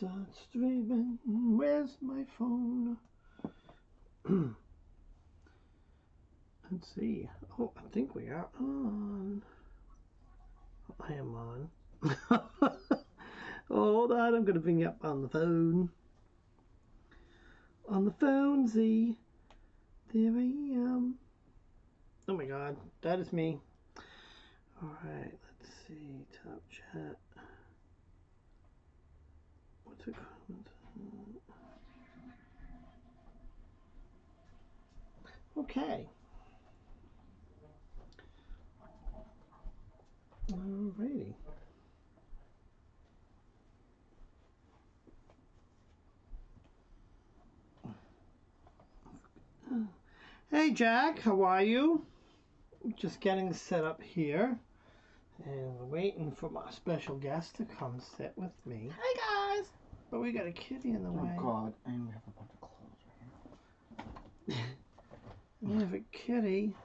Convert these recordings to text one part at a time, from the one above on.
start streaming. Where's my phone? Let's see. Oh, I think we are on. I am on. Hold on, I'm going to bring you up on the phone. On the phone, Z. There I am. Oh my god, that is me. Alright, let's see. Top chat. What's it called? Okay. Alrighty. Hey Jack, how are you? Just getting set up here. And we're waiting for my special guest to come sit with me. Hey guys! But we got a kitty in the way. Oh god, and we have a bunch of clothes right here. We have a kitty.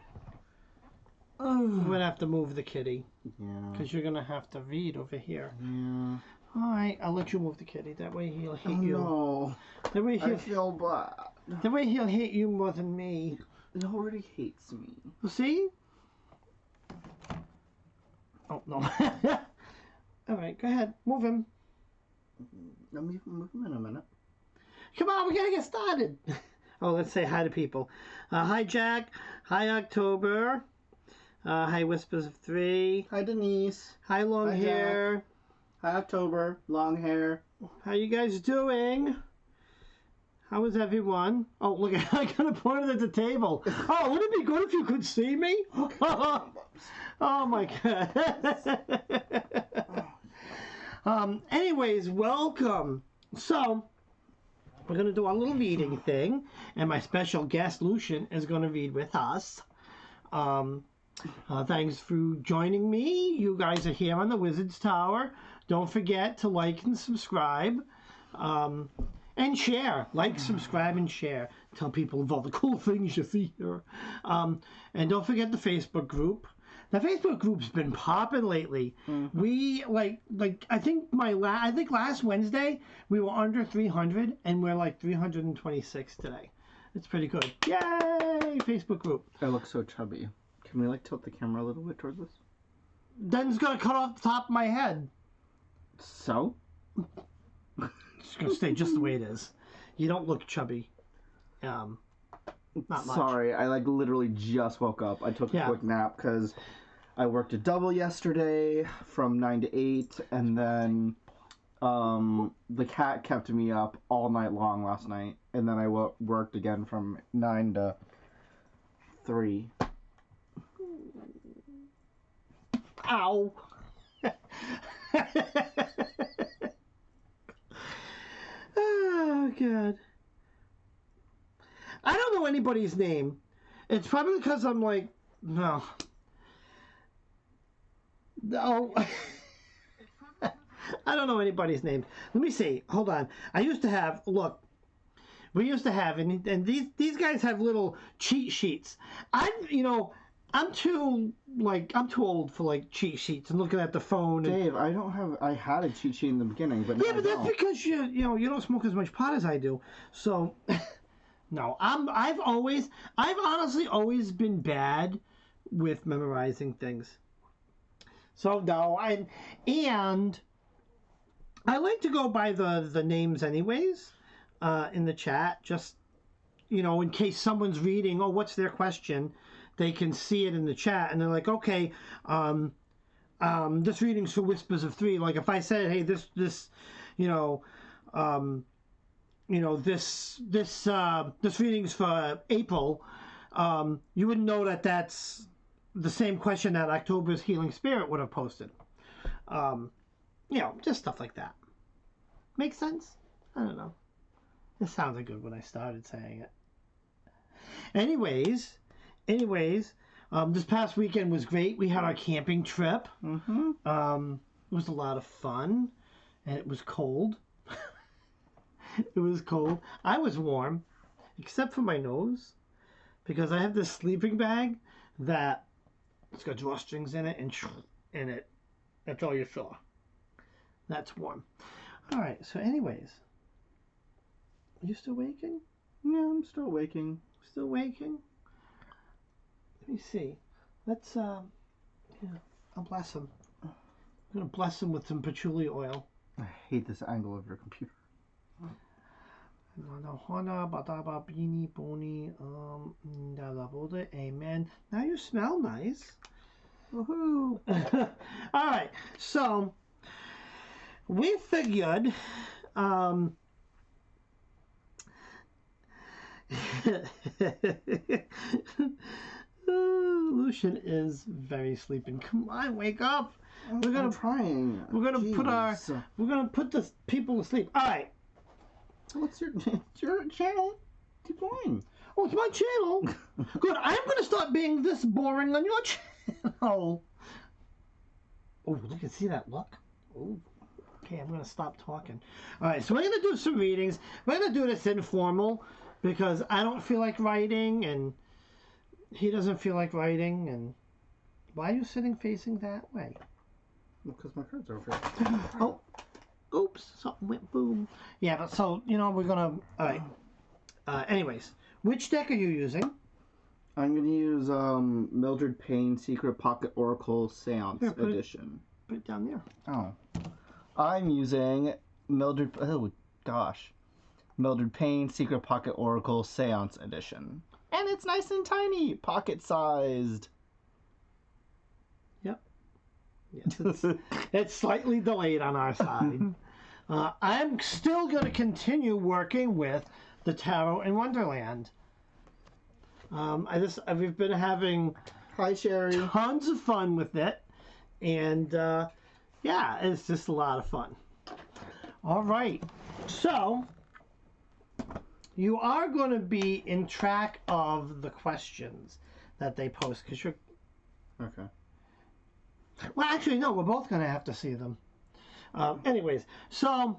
I'm gonna have to move the kitty. Yeah. Because you're gonna have to read over here. Yeah. Alright, I'll let you move the kitty. That way he'll hate you. No. That way I feel bad. That way he'll hate you more than me. It already hates me. See? Oh, no. Alright, go ahead. Move him. Let me move him in a minute. Come on, we gotta get started. Oh, let's say hi to people. Hi, Jack. Hi, October. Hi, Whispers of 3. Hi, Denise. Hi, long Hi, hair. Jack. Hi, October. Long hair. How you guys doing? How is everyone? Oh, look, I kind of pointed at the table. Oh, wouldn't it be good if you could see me? Oh my God. Anyways, welcome. So, we're going to do our little reading thing, and my special guest, Lucian, is going to read with us. Thanks for joining me. You guys are here on the Wizard's Tower. Don't forget to like and subscribe. And share. Like, subscribe, and share. Tell people of all the cool things you see here. And don't forget the Facebook group. The Facebook group's been popping lately. Mm-hmm. We I think last Wednesday we were under 300 and we're like 326 today. It's pretty good. Yay! Facebook group. I look so chubby. Can we tilt the camera a little bit towards this? Then it's gonna cut off the top of my head. So? It's gonna stay just the way it is. You don't look chubby. Not much. Sorry, I literally just woke up. I took a quick nap because I worked a double yesterday from 9 to 8, and then the cat kept me up all night long last night, and then I worked again from 9 to 3. Ow! Oh, God. I don't know anybody's name. It's probably because I'm no. No. I don't know anybody's name. Let me see. Hold on. I used to have, look, we used to have, and these guys have little cheat sheets. I'm too old for cheat sheets and looking at the phone. Dave, I had a cheat sheet in the beginning, but yeah, but that's because you don't smoke as much pot as I do. So, no, I've honestly always been bad with memorizing things. So no, and I like to go by the names anyways, in the chat, just in case someone's reading. Oh, what's their question? They can see it in the chat, and they're like, okay, this reading's for Whispers of 3. Like if I said, hey, this reading's for April, you wouldn't know that that's the same question that October's Healing Spirit would have posted. Just stuff like that. Make sense? I don't know. It sounded good when I started saying it. Anyways, this past weekend was great. We had our camping trip. Mm-hmm. It was a lot of fun, and it was cold. It was cold. I was warm, except for my nose, because I have this sleeping bag that it's got drawstrings in it, and that's all you saw. That's warm. All right. So, anyways, are you still waking? Yeah, I'm still waking. Still waking? Let me see. Let's yeah, I'll bless him. I'm gonna bless him with some patchouli oil. I hate this angle of your computer. Amen. Now you smell nice. Woohoo! All right, so we figured Lucian is very sleeping. Come on, wake up. I'm trying. We're gonna Jeez. put the people to sleep. All right. What's your channel? Keep going. Oh, it's my channel. Good. I'm gonna stop being this boring on your channel. Oh, look and see that look. Oh. Okay, I'm gonna stop talking. All right, so we're gonna do some readings. We're gonna do this informal because I don't feel like writing, and he doesn't feel like writing. And why are you sitting facing that way? Because my cards are over here. Oh, oops, something went boom. Yeah, but so we're gonna. All right. Anyways, which deck are you using? I'm gonna use Mildred Payne Secret Pocket Oracle Seance Edition. Put it down there. Oh. I'm using Mildred Payne Secret Pocket Oracle Seance Edition. And it's nice and tiny, pocket sized. Yep. Yes, it's slightly delayed on our side. I'm still going to continue working with the Tarot in Wonderland. We've been having Hi, Sherry. Tons of fun with it, and yeah, it's just a lot of fun. All right, so you are going to be in track of the questions that they post because you're. Okay. Well, actually, no, we're both going to have to see them. Anyways, so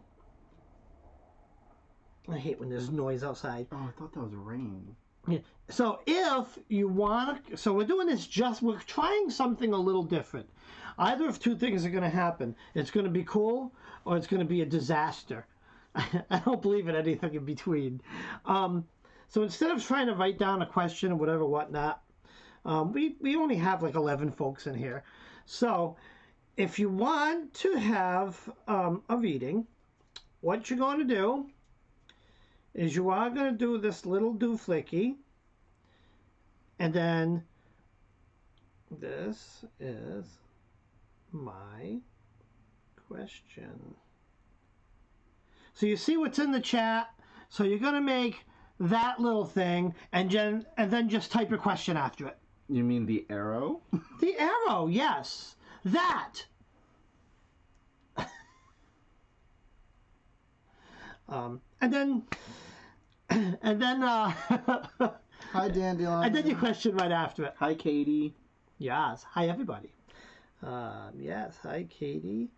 I hate when there's noise outside. Oh, I thought that was rain. Yeah. So if you want to, so we're doing this we're trying something a little different. Either of two things are going to happen. It's going to be cool or it's going to be a disaster. I don't believe in anything in between. So instead of trying to write down a question or whatever, whatnot, we only have like 11 folks in here. So if you want to have a reading, what you're going to do is you are going to do this little dooflicky, and then this is my question. So you see what's in the chat. So you're going to make that little thing, and then just type your question after it. You mean the arrow? The arrow, yes. That. And then Hi, Dandelion. and then your question right after it. Hi, Katie. Yes. Hi, everybody. Yes. Hi, Katie.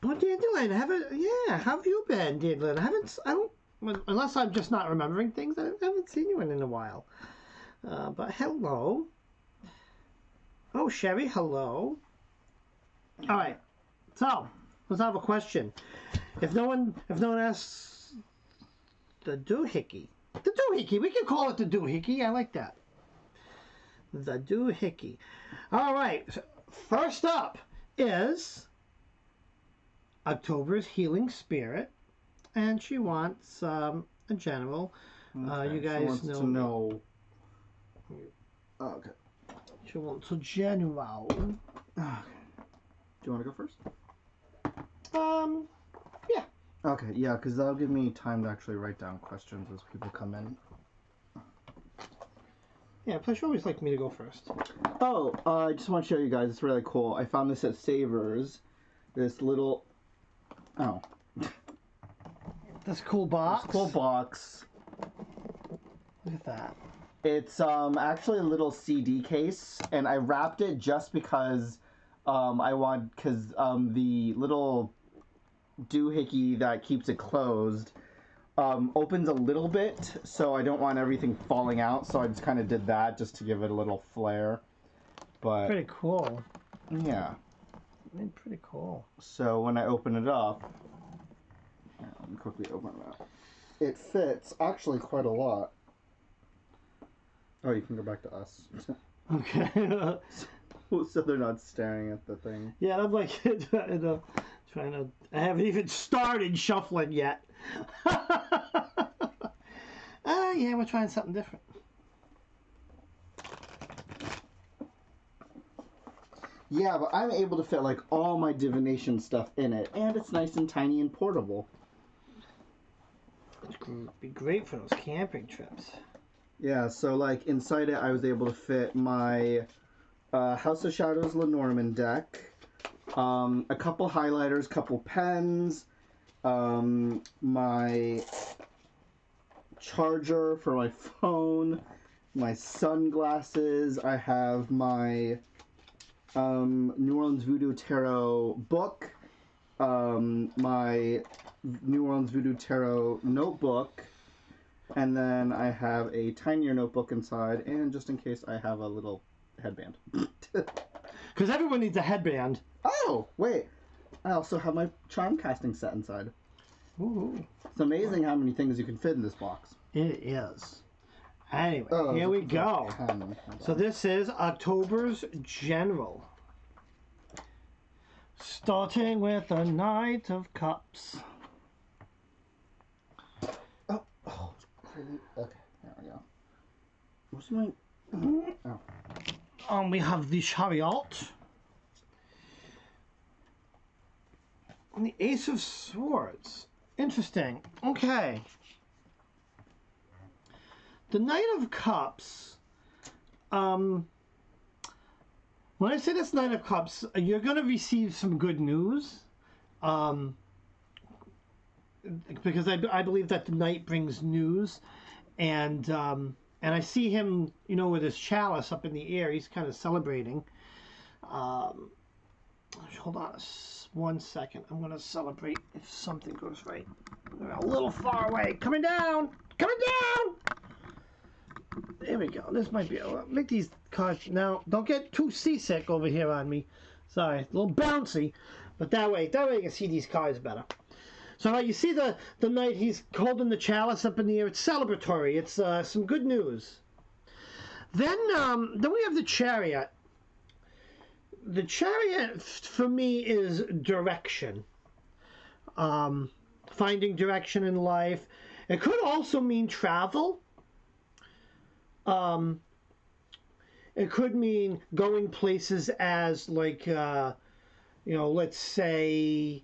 Oh, Dandelion, how have you been, Dandelion? Unless I'm just not remembering things, I haven't seen you in a while. But hello. Oh, Sherry, hello. All right. So, let's have a question. If no one asks the doohickey. The doohickey. We can call it the doohickey. I like that. The doohickey. All right. So first up is October's Healing Spirit. And she wants a general. Okay, you guys she wants know. To know. Okay. She wants a general. Okay. Do you want to go first? Yeah. Okay, yeah, because that'll give me time to actually write down questions as people come in. Yeah, plus you always like me to go first. Oh, I just want to show you guys. It's really cool. I found this at Savers. This little... Oh. This cool box. This cool box. Look at that. It's actually a little CD case, and I wrapped it just because the little doohickey that keeps it closed opens a little bit, so I don't want everything falling out, so I just kind of did that just to give it a little flair. But pretty cool. Yeah. Pretty cool. So when I open it up, let me quickly open it up. It fits actually quite a lot. Oh, you can go back to us. Okay. So they're not staring at the thing. Yeah, I'm like trying to. I haven't even started shuffling yet. Yeah, we're trying something different. Yeah, but I'm able to fit like all my divination stuff in it, and it's nice and tiny and portable. It'd be great for those camping trips. Yeah, so like inside it, I was able to fit my House of Shadows Lenormand deck, a couple highlighters, couple pens, my charger for my phone, my sunglasses. I have my New Orleans Voodoo Tarot book, my New Orleans Voodoo Tarot notebook, and then I have a tinier notebook inside, and just in case, I have a little headband. Because everyone needs a headband. Oh, wait. I also have my charm casting set inside. Ooh. It's amazing how many things you can fit in this box. It is. Anyway, here we go. So this is October's General. Starting with a Knight of Cups. Oh, okay, there we go. What's my... Oh. We have the Chariot. And the Ace of Swords. Interesting. Okay. The Knight of Cups. When I say this Knight of Cups, you're going to receive some good news. Because I believe that the Knight brings news. And I see him, you know, with his chalice up in the air. He's kind of celebrating. Hold on one second. I'm going to celebrate if something goes right. We're a little far away. Coming down! Coming down! There we go. This might be... Make these cards... Now, don't get too seasick over here on me. Sorry. A little bouncy. But that way you can see these cards better. So you see the knight, he's holding the chalice up in the air. It's celebratory. It's some good news. Then we have the Chariot. The Chariot, for me, is direction. Finding direction in life. It could also mean travel. It could mean going places as, like, let's say...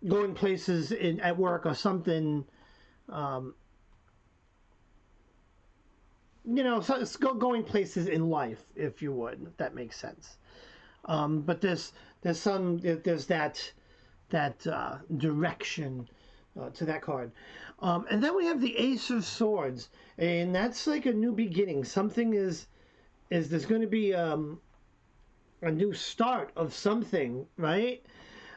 going places at work or something, so it's going places in life, if you would, if that makes sense. But there's that direction to that card. And then we have the Ace of Swords, and that's like a new beginning. Something there's going to be a new start of something, right?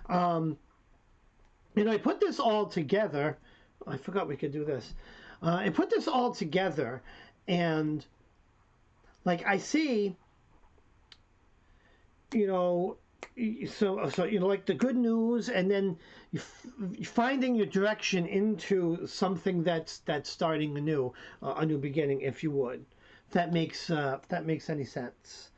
I put this all together. I forgot we could do this. I put this all together, and like I see, so like the good news, and then you finding your direction into something that's starting anew, a new beginning, if you would. If that makes any sense.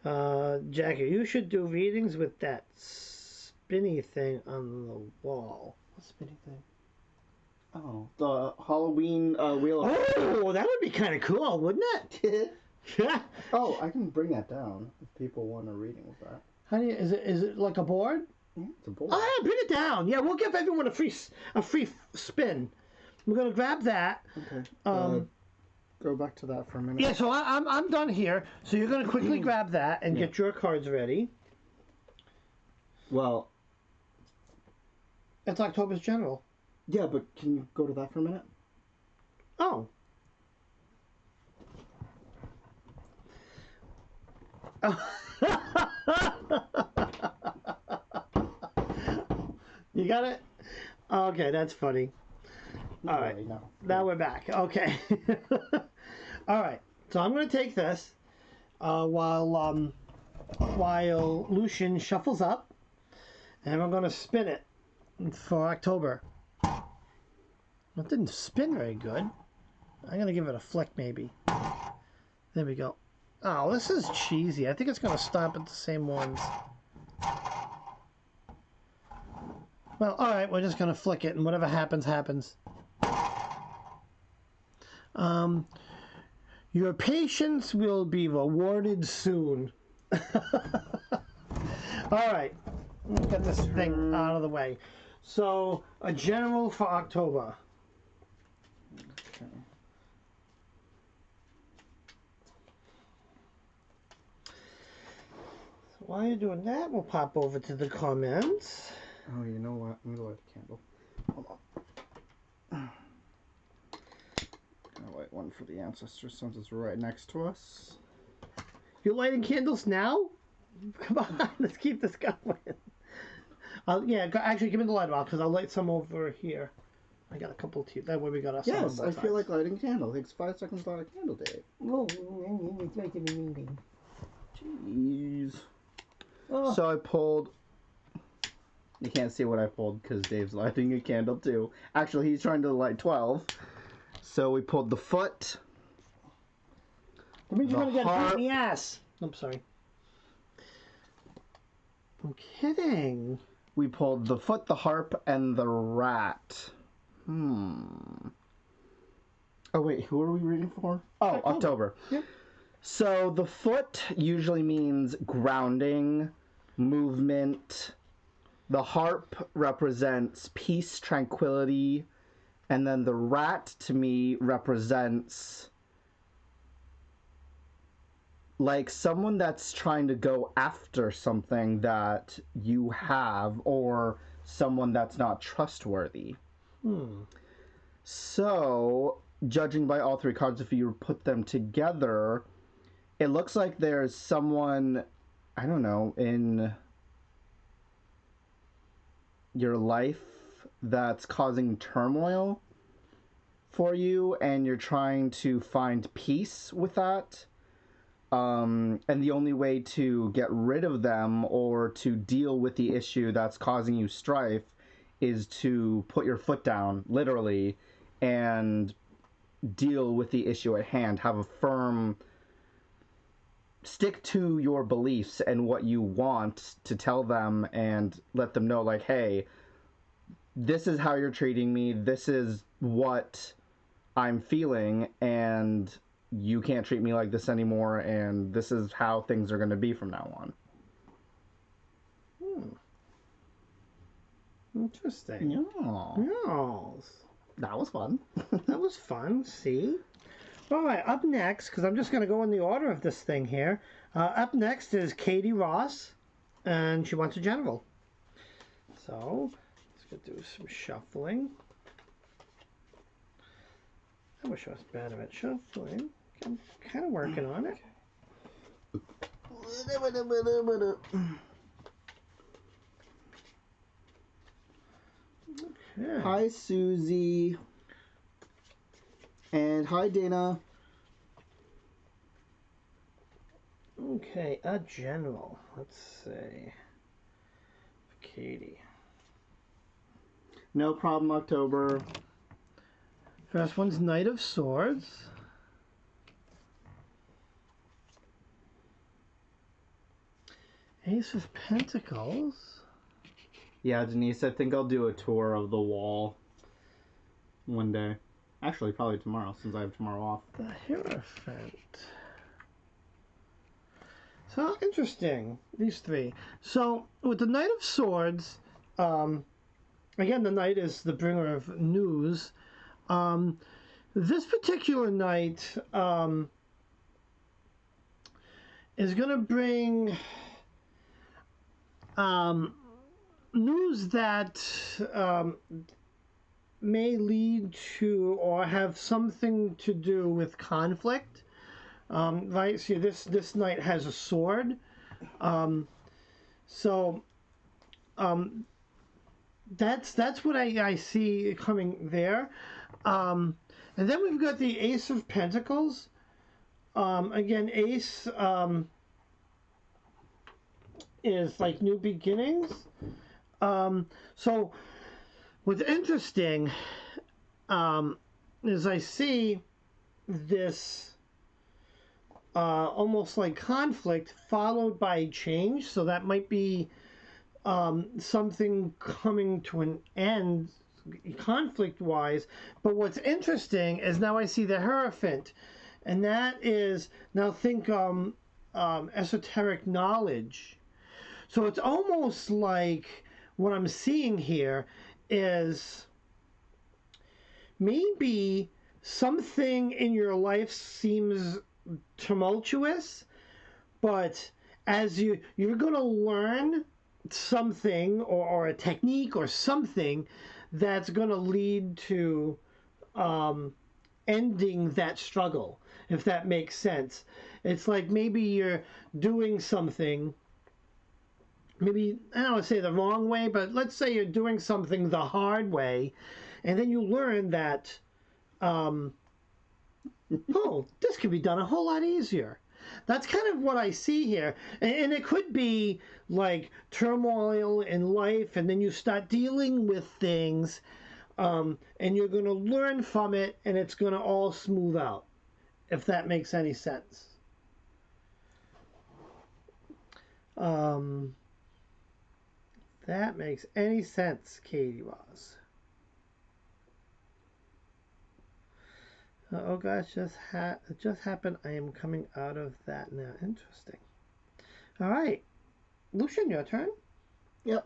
Jackie, you should do readings with that spinny thing on the wall. What spinny thing? Oh, the Halloween wheel of... Oh, that would be kind of cool, wouldn't it? Yeah. Oh, I can bring that down if people want a reading with that. How do you, is it like a board? Yeah, it's a board. Oh, yeah, bring it down. Yeah, we'll give everyone a free spin. We're gonna grab that. Okay. Go back to that for a minute. Yeah, so I'm done here. So you're gonna quickly grab that and get your cards ready. Well, it's October's General. Yeah, but can you go to that for a minute? Oh. You got it? Okay, that's funny. No All right. way, no. Now we're back. Okay. All right. So I'm going to take this while Lucian shuffles up, and I'm going to spin it for October. It didn't spin very good. I'm going to give it a flick, maybe. There we go. Oh, this is cheesy. I think it's going to stop at the same ones. Well, all right. We're just going to flick it, and whatever happens, happens. Your patience will be rewarded soon. All right. Let's get this thing out of the way. So, a general for October. Okay. So while you're doing that, we'll pop over to the comments. Oh, you know what? I'm going to light a candle. Hold on. I'll light one for the ancestors since it's right next to us. You're lighting candles now? Come on, let's keep this going. Yeah, actually, give me the light off because I'll light some over here. I got a couple too. That way we got us. Yes, I feel like lighting a candle. It takes 5 seconds to light a candle, Dave. Jeez. Oh. So I pulled. You can't see what I pulled because Dave's lighting a candle too. Actually, he's trying to light 12. So we pulled the foot. That means you're going to get heart. beat in the ass. I'm sorry. I'm kidding. We pulled the foot, the harp, and the rat. Oh, wait. Who are we reading for? Oh, October. Yep. So the foot usually means grounding, movement. The harp represents peace, tranquility. And then the rat, to me, represents like someone that's trying to go after something that you have, or someone that's not trustworthy. So, judging by all 3 cards, if you put them together, it looks like there's someone, I don't know, in your life that's causing turmoil for you, and you're trying to find peace with that. And the only way to get rid of them or to deal with the issue that's causing you strife is to put your foot down, literally, and deal with the issue at hand. Have a firm... Stick to your beliefs and what you want to tell them and let them know, like, hey, this is how you're treating me, this is what I'm feeling, and you can't treat me like this anymore, and this is how things are going to be from now on. Interesting. Yeah. Yes. That was fun. That was fun. See? All right, up next, because I'm just going to go in the order of this thing here. Up next is Katie Ross, and she wants a general. So, let's go do some shuffling. I wish I was better at shuffling. I'm kind of working on it. Okay. Hi, Susie. And hi, Dana. Okay, a general. Let's see. Katie. No problem, October. First one's Knight of Swords. Ace of Pentacles. Yeah, Denise, I think I'll do a tour of the wall one day. Actually, probably tomorrow, since I have tomorrow off. The Hierophant. So, interesting, these 3. So, with the Knight of Swords, again, the Knight is the bringer of news. This particular Knight is going to bring news that may lead to or have something to do with conflict. Right, see, this knight has a sword. That's what I see coming there. And then we've got the Ace of Pentacles. Again, Ace is like new beginnings. So what's interesting is I see this almost like conflict followed by change. So that might be something coming to an end conflict wise. But what's interesting is now I see the Hierophant, and that is, now think esoteric knowledge. So it's almost like what I'm seeing here is maybe something in your life seems tumultuous, but as you're going to learn something or a technique or something that's going to lead to ending that struggle, if that makes sense. It's like maybe you're doing something, maybe I don't want to say the wrong way, but let's say you're doing something the hard way, and then you learn that oh, this could be done a whole lot easier. That's kind of what I see here. And it could be like turmoil in life, and then you start dealing with things, and you're going to learn from it, and it's going to all smooth out, if that makes any sense. That makes any sense, Katie Ross. Oh gosh, it just happened. I am coming out of that now. Interesting. All right, Lucian, your turn. Yep.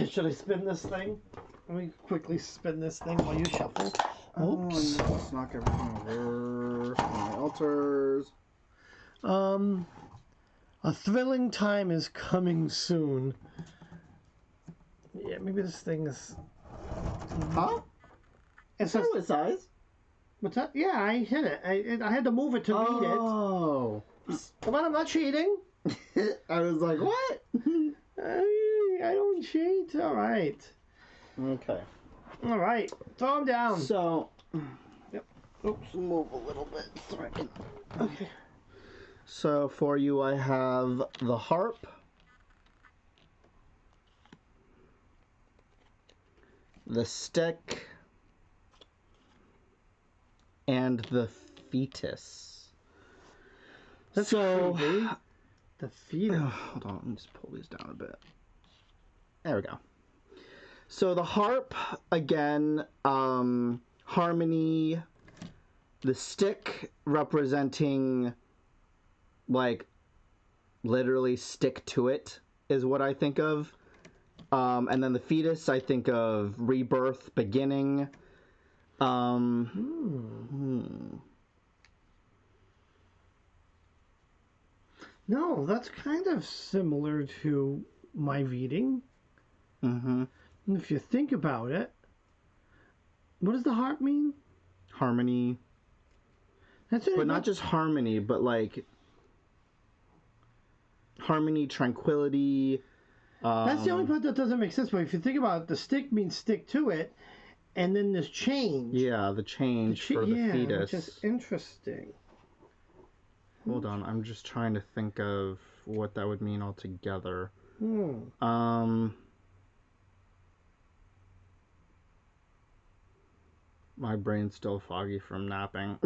Should I spin this thing? Let me quickly spin this thing while you shuffle. Oops. Oh, let's knock everything over. My altars. A thrilling time is coming soon. Yeah, maybe this thing is... Huh? It's a size. What's that? Yeah, I hit it. I had to move it to read it. Oh. Come on, I'm not cheating. I was like, what? I don't cheat. All right. Okay. All right. Throw them down. So... Yep. Oops. Move a little bit so I can... Okay. So for you, I have the harp. The stick, and the fetus. That's so creepy. The fetus. Hold on, let me just pull these down a bit. There we go. So the harp, again, harmony. The stick representing, like, literally stick to it is what I think of. And then the fetus, I think of rebirth, beginning. No, that's kind of similar to my reading. Mm-hmm. If you think about it, what does the harp mean? Harmony. That's it. But not just harmony, but like harmony, tranquility. That's the only part that doesn't make sense. But if you think about it, the stick means stick to it, and then there's change. Yeah, the change for the fetus. Which is interesting. Hold on, I'm just trying to think of what that would mean altogether. My brain's still foggy from napping.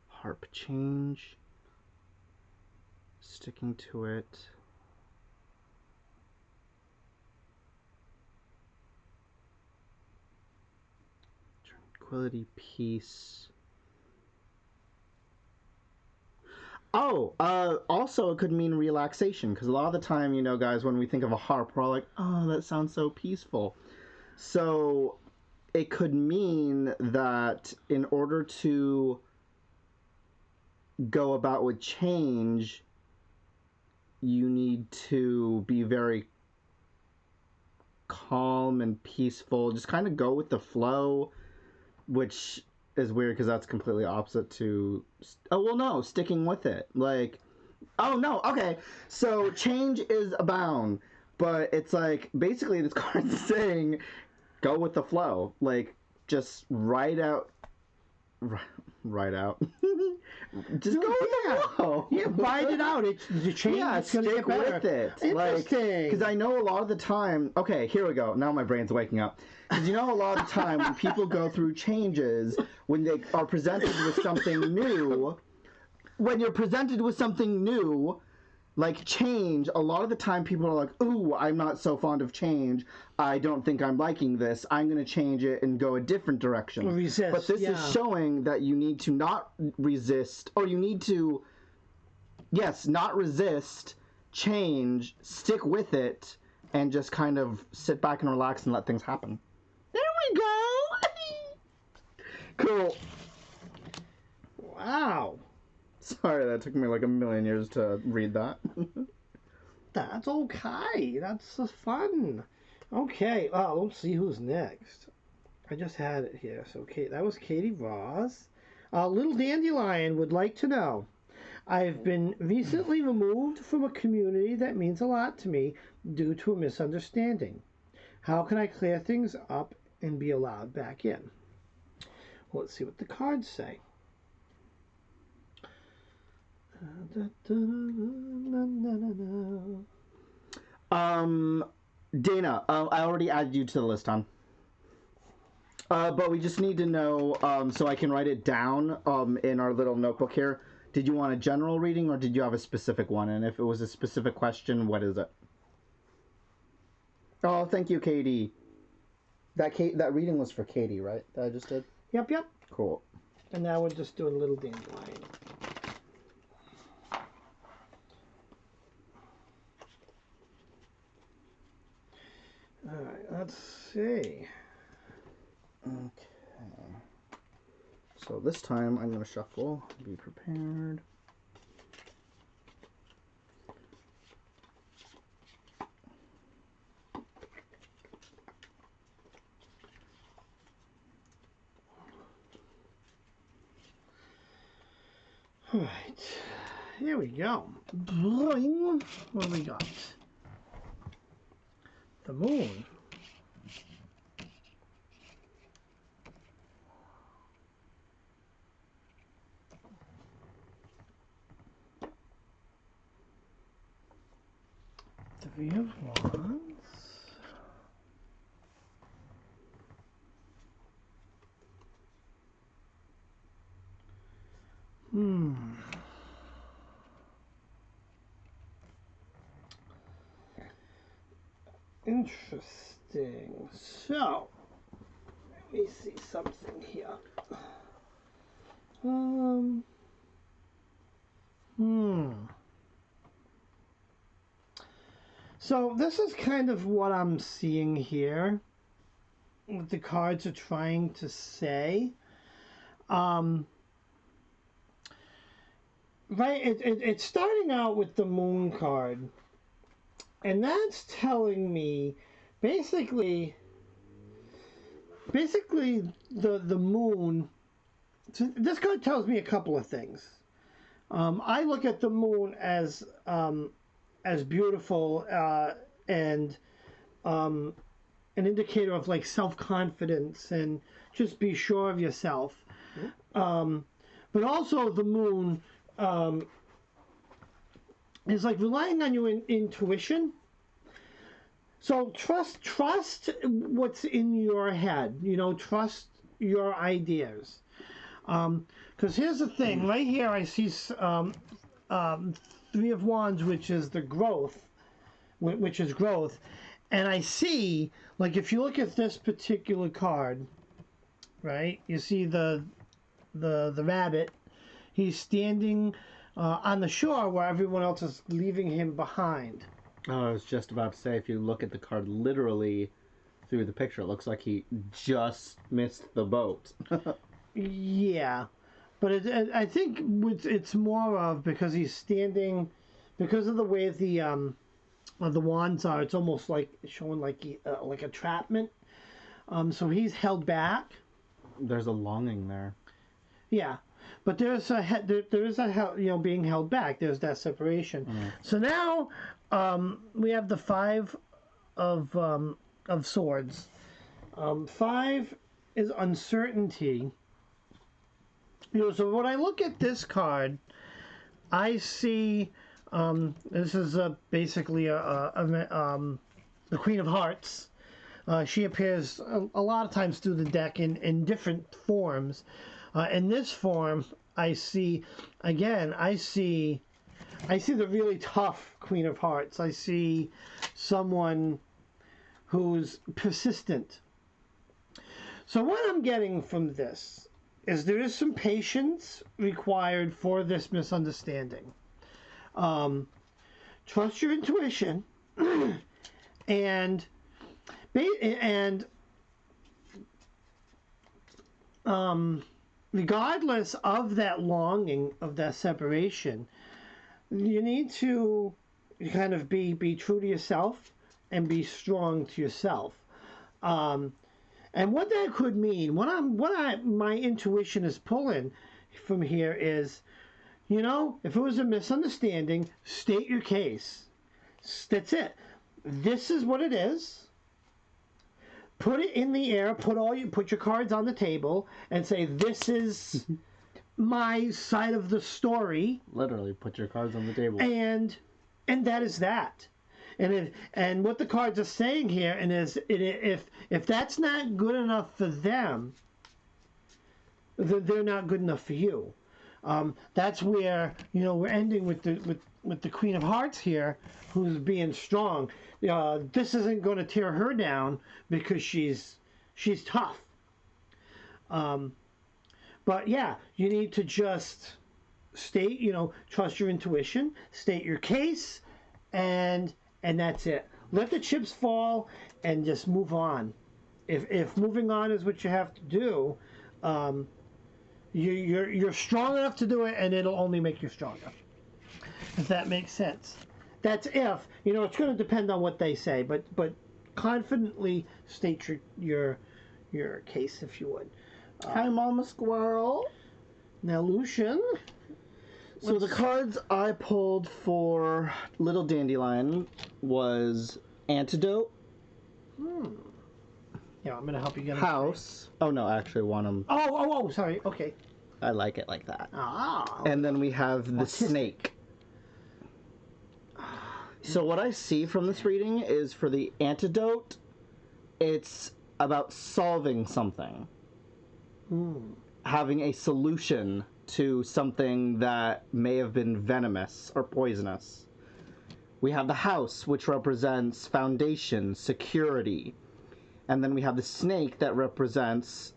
Harp change. Sticking to it. Tranquility, peace. Oh, also it could mean relaxation, because a lot of the time, you know, guys, when we think of a harp, we're all like, oh, that sounds so peaceful. So it could mean that in order to go about with change, you need to be very calm and peaceful. Just kind of go with the flow, which is weird because that's completely opposite to. Oh well, no, sticking with it. Like, oh no, okay. So change is abound, but it's like basically this card's saying, go with the flow. Like, just ride out. Ride out. Just go with the flow. Yeah, ride it out. It's the change. Yeah, it's gonna stick get better. with it. Interesting. Because I know a lot of the time. Okay, here we go. Now my brain's waking up. Because you know, a lot of the time when people go through changes, when they are presented with something new, when you're presented with something new, like change, a lot of the time people are like, ooh, I'm not so fond of change. I don't think I'm liking this. I'm going to change it and go a different direction. Resist. But this is showing that you need to not resist, or you need to, yes, not resist, change, stick with it, and just kind of sit back and relax and let things happen. There we go! Cool. Wow. Sorry, that took me like a million years to read that. That's okay. That's fun. Okay. Let's see who's next. I just had it here. So, that was Katie Ross. Little Dandelion would like to know. I've been recently removed from a community that means a lot to me due to a misunderstanding. How can I clear things up and be allowed back in? Well, let's see what the cards say. Dana, I already added you to the list, hon. But we just need to know, so I can write it down in our little notebook here. Did you want a general reading, or did you have a specific one? And if it was a specific question, what is it? Oh, thank you, Katie. That reading was for Katie, right? That I just did? Yep. Cool. And now we're just doing Little Dandelion. All right, let's see. Okay. So this time I'm going to shuffle. Be prepared. All right. Here we go. Boing. What do we got? The moon. Three of Wands. Interesting. So, let me see something here. So this is kind of what I'm seeing here. What the cards are trying to say. Right, it's starting out with the moon card. And that's telling me basically the moon. So this card tells me a couple of things. I look at the moon as beautiful and an indicator of like self-confidence and just be sure of yourself. But also the moon is like relying on your intuition. So trust what's in your head. Trust your ideas. Because here's the thing. Right here I see Three of Wands, which is the growth, and I see, like, if you look at this particular card, right, you see the rabbit. He's standing on the shore where everyone else is leaving him behind. Oh, I was just about to say, if you look at the card literally through the picture, it looks like he just missed the boat. Yeah. But I think it's more of because he's standing, because of the way the wands are. It's almost like showing like a entrapment. So he's held back. There's a longing there. Yeah, but there is being held back. There's that separation. So now we have the five of swords. Five is uncertainty. So when I look at this card, I see this is basically the Queen of Hearts. She appears a lot of times through the deck in different forms. In this form, I see the really tough Queen of Hearts. I see someone who's persistent. So what I'm getting from this is there is some patience required for this misunderstanding. Trust your intuition, and regardless of that longing, of that separation, you need to kind of be true to yourself and be strong to yourself. And what that could mean, my intuition is pulling from here is, if it was a misunderstanding, state your case. That's it. This is what it is. Put it in the air. Put your cards on the table and say, "This is my side of the story." Literally, put your cards on the table. And that is that. And what the cards are saying here, and if that's not good enough for them, they're not good enough for you. That's where we're ending with the Queen of Hearts here, who's being strong. This isn't going to tear her down because she's tough. But yeah, you need to just state, trust your intuition, state your case, and that's it. Let the chips fall and just move on. If moving on is what you have to do, you're strong enough to do it, and it'll only make you stronger. If that makes sense. That's if it's going to depend on what they say, but confidently state your case, if you would. Hi, Mama Squirrel. Now, Lucian. So the cards I pulled for Little Dandelion was Antidote. Yeah, I'm going to help you get House. Oh, no, actually, want them. Oh, sorry. Okay. I like it like that. Ah. And then we have the snake. So what I see from this reading is for the Antidote, it's about solving something. Having a solution to something that may have been venomous or poisonous. We have the house, which represents foundation, security. And then we have the snake that represents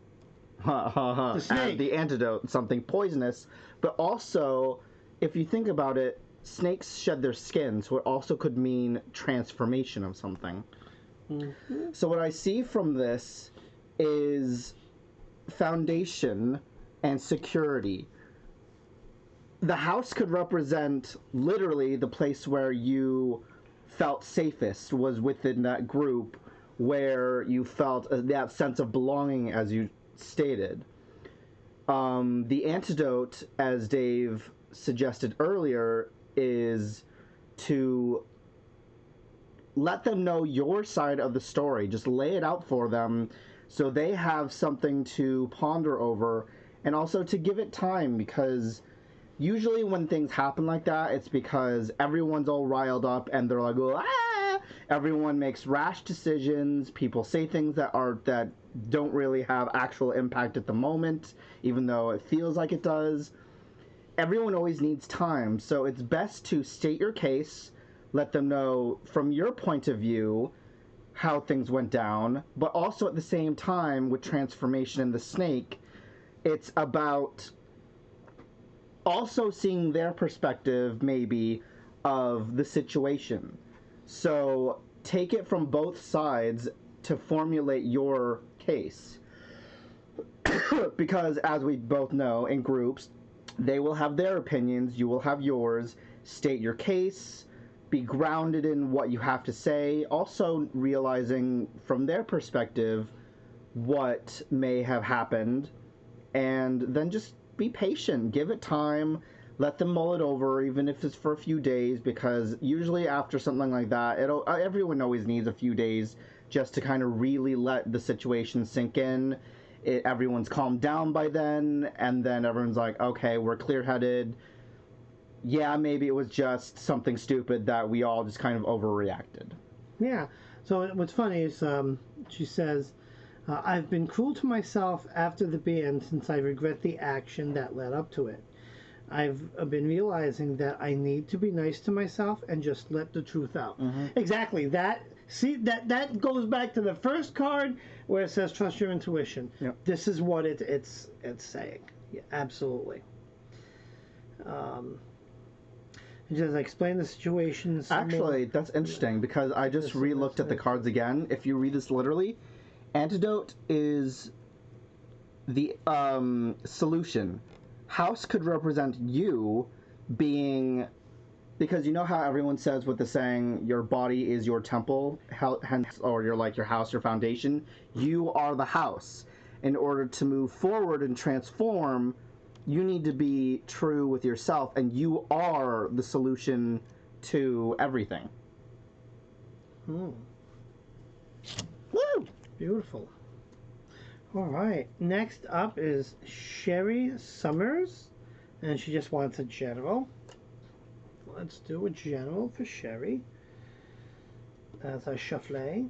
the antidote, something poisonous. But also, if you think about it, snakes shed their skin, so it also could mean transformation of something. So what I see from this is foundation and security. The house could represent literally the place where you felt safest, was within that group where you felt that sense of belonging, as you stated. The antidote, as Dave suggested earlier, is to let them know your side of the story. Just lay it out for them so they have something to ponder over, and also to give it time, because usually when things happen like that, it's because everyone's all riled up and they're like, ah! Everyone makes rash decisions. People say things that don't really have actual impact at the moment, even though it feels like it does. Everyone always needs time, so it's best to state your case, let them know from your point of view how things went down, but also at the same time, with transformation in the snake, it's about also seeing their perspective, maybe, of the situation. So take it from both sides to formulate your case. Because, as we both know, in groups, they will have their opinions, you will have yours. State your case, be grounded in what you have to say, also realizing from their perspective what may have happened, and then just be patient. Give it time. Let them mull it over, even if it's for a few days, because usually after something like that, everyone always needs a few days just to kind of really let the situation sink in. Everyone's calmed down by then, and then everyone's like, okay, we're clear-headed. Yeah, maybe it was just something stupid that we all just kind of overreacted. Yeah. So what's funny is she says, I've been cruel to myself after the band since I regret the action that led up to it. I've been realizing that I need to be nice to myself and just let the truth out. Mm-hmm. Exactly. That goes back to the first card where it says trust your intuition. Yep. This is what it's saying. Yeah, absolutely. Just explain the situation. Actually, that's interesting because I just re-looked at the cards again. If you read this literally, antidote is the solution. House could represent you being, because you know how everyone says with the saying, your body is your temple, hence, or your house, your foundation. You are the house. In order to move forward and transform, you need to be true with yourself, and you are the solution to everything. Woo! Beautiful. All right. Next up is Sherry Summers, and she just wants a general. Let's do a general for Sherry as I shuffle.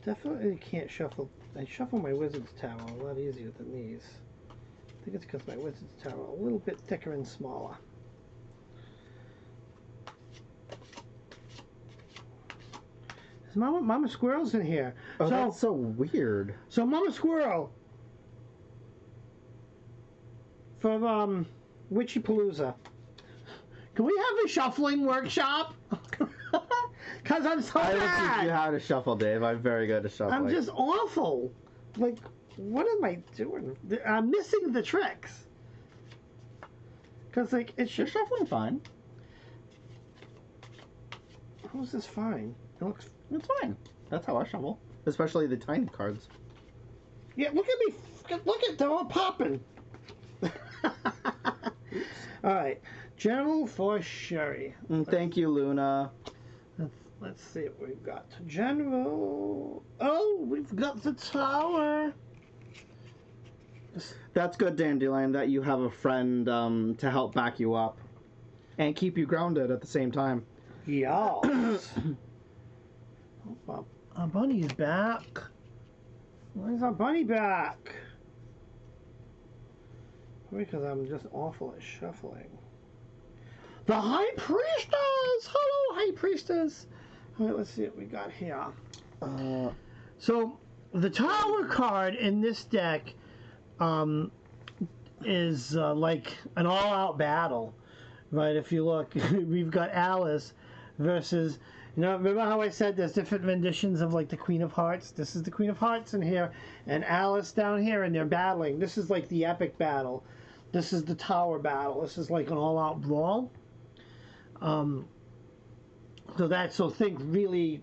Definitely can't shuffle. I shuffle my Wizard's Tower a lot easier than these. I think it's because my Wizard's Tower are a little bit thicker and smaller. There's Mama Squirrel's in here. Oh, that's so weird. So Mama Squirrel from Witchypalooza. Can we have a shuffling workshop? Because I'm so bad. I will teach you how to shuffle, Dave. I'm very good at shuffling. I'm just awful. Like, what am I doing? I'm missing the tricks. Because, like, You're shuffling fine. How's this fine? It's fine. That's how I shuffle. Especially the tiny cards. Yeah, look at me. Look at, they're all popping. All right. General for Sherry. Thank you, Luna. Let's see what we've got. General. Oh, we've got the tower. That's good, Dandelion, that you have a friend to help back you up. And keep you grounded at the same time. Yes. Our bunny is back. Where's our bunny back? Because I'm just awful at shuffling. The High Priestess! Hello, High Priestess! Alright, let's see what we got here. So, the Tower card in this deck is like an all-out battle. Right, if you look, we've got Alice versus... You know, remember how I said there's different renditions of, like, the Queen of Hearts? This is the Queen of Hearts in here, and Alice down here, and they're battling. This is, like, the epic battle. This is the Tower battle. This is, like, an all-out brawl. So think really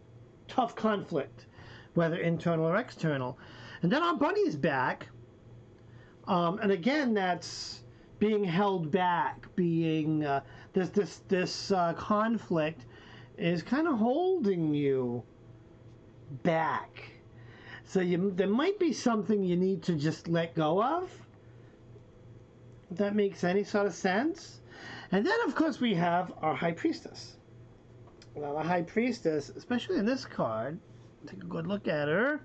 tough conflict, whether internal or external. And then our bunny's back. And again, that's being held back, being, this conflict is kind of holding you back. So there might be something you need to just let go of. If that makes any sort of sense. And then, of course, we have our High Priestess. Now, the High Priestess, especially in this card, take a good look at her.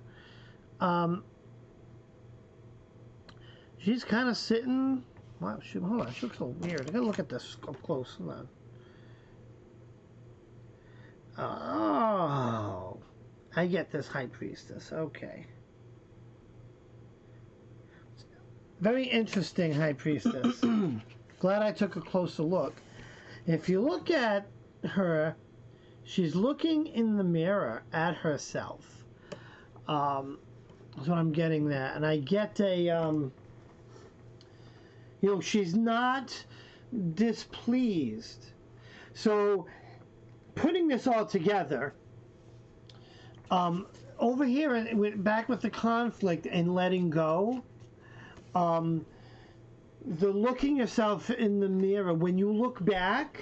She's kind of sitting... Wow, hold on, she looks so weird. I gotta look at this up close. Hold on. Oh, I get this High Priestess. Okay. Very interesting High Priestess. Glad I took a closer look. If you look at her, she's looking in the mirror at herself. That's what I'm getting there. And I get a, she's not displeased. So, putting this all together, over here, back with the conflict and letting go, The looking yourself in the mirror, when you look back,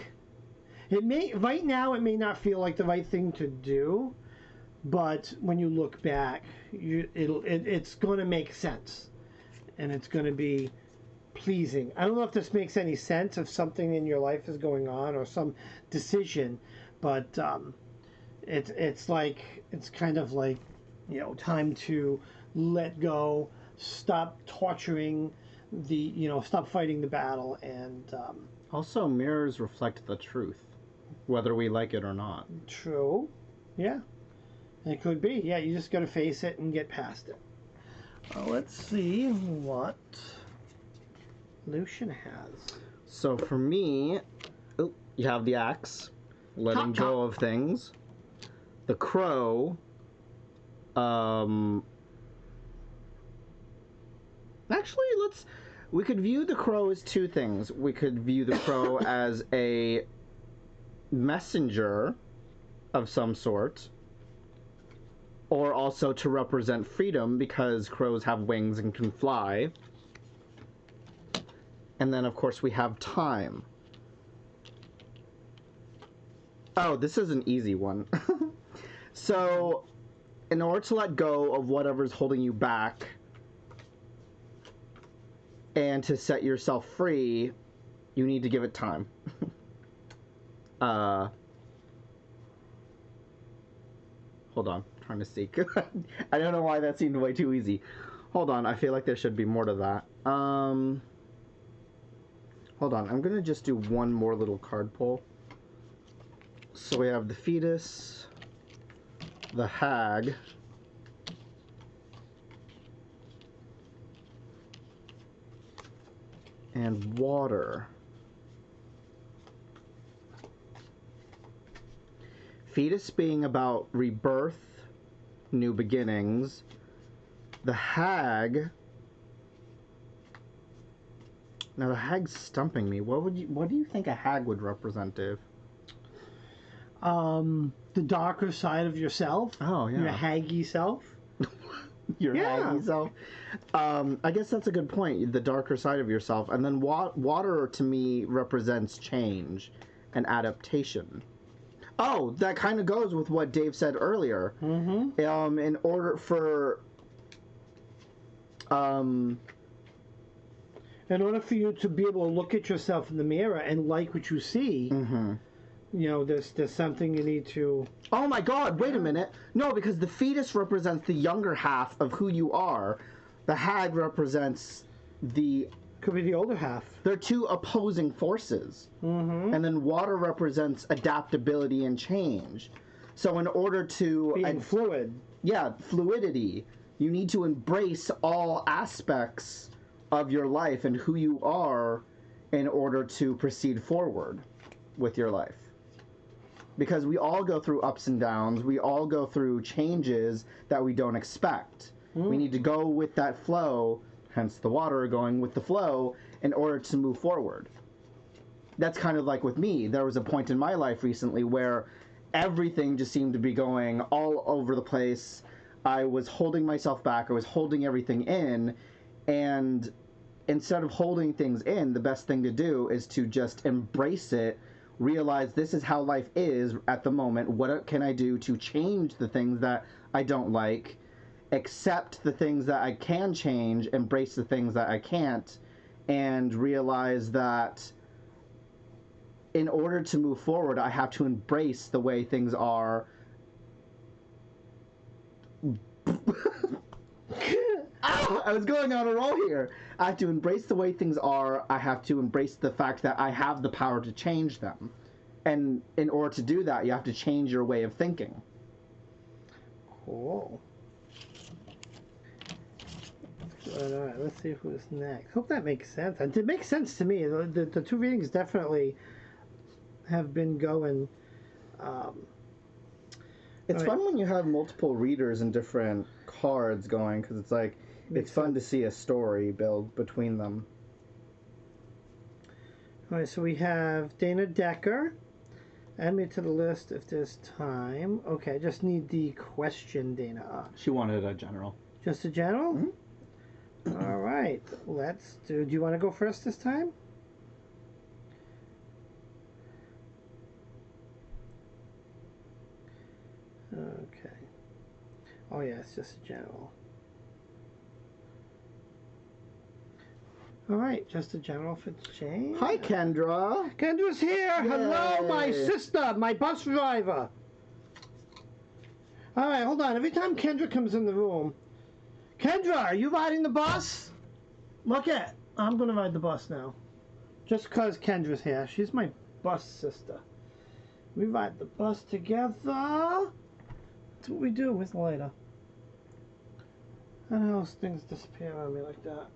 right now it may not feel like the right thing to do, but when you look back, it's going to make sense, and it's going to be pleasing. I don't know if this makes any sense, if something in your life is going on or some decision, but it's kind of like, time to let go, stop torturing stop fighting the battle, and also mirrors reflect the truth, whether we like it or not. True. Yeah. It could be. Yeah, you just got to face it and get past it. Let's see what Lucian has. So for me, you have the axe, letting go of things. The crow, actually, we could view the crow as two things. We could view the crow as a messenger of some sort, or also to represent freedom, because crows have wings and can fly. And then, of course, we have time. Oh, this is an easy one. So, in order to let go of whatever's holding you back and to set yourself free, you need to give it time. Hold on, I'm trying to see. I don't know why that seemed way too easy. Hold on, I feel like there should be more to that. Hold on, I'm gonna just do one more little card pull. So we have the fetus, the hag, and water. Fetus being about rebirth, new beginnings. The hag. Now the hag's stumping me. What do you think a hag would represent, Dave? The darker side of yourself. Oh yeah. Your haggy self. Your haggy self. I guess that's a good point. The darker side of yourself, and then water to me represents change and adaptation. Oh, that kind of goes with what Dave said earlier. Mm-hmm. In order for you to be able to look at yourself in the mirror and like what you see, there's something you need to... Oh my God, wait a minute. No, because the fetus represents the younger half of who you are. The hag represents the... Could be the older half. They're two opposing forces. Mm-hmm. And then water represents adaptability and change. So in order to... Being fluid. Yeah, fluidity. You need to embrace all aspects of your life and who you are in order to proceed forward with your life. Because we all go through ups and downs. We all go through changes that we don't expect. We need to go with that flow, hence the water going with the flow, in order to move forward. That's kind of like with me. There was a point in my life recently where everything just seemed to be going all over the place. I was holding myself back. I was holding everything in. And instead of holding things in, the best thing to do is to just embrace it, realize this is how life is at the moment. What can I do to change the things that I don't like? Accept the things that I can change, embrace the things that I can't, and realize that in order to move forward, I have to embrace the way things are. Ow, I was going on a roll here. I have to embrace the way things are. I have to embrace the fact that I have the power to change them. And in order to do that, you have to change your way of thinking. Cool. All right, let's see who's next. Hope that makes sense. It makes sense to me. The two readings definitely have been going. It's fun when you have multiple readers and different cards going, because it's like, it's fun to see a story build between them. All right, so we have Dana Decker. Add me to the list if there's time. Okay, I just need the question, Dana. She wanted a general. Just a general? Mm-hmm. All right, let's do. Do you want to go first this time? Okay. Oh yeah, it's just a general. All right, just a general for Jane. Hi, Kendra. Kendra's here. Yay. Hello, my sister, my bus driver. All right, hold on. Every time Kendra comes in the room, Kendra, are you riding the bus? Look at. I'm gonna ride the bus now, just cause Kendra's here. She's my bus sister. We ride the bus together. That's what we do with lighter. I don't know, things disappear on me like that.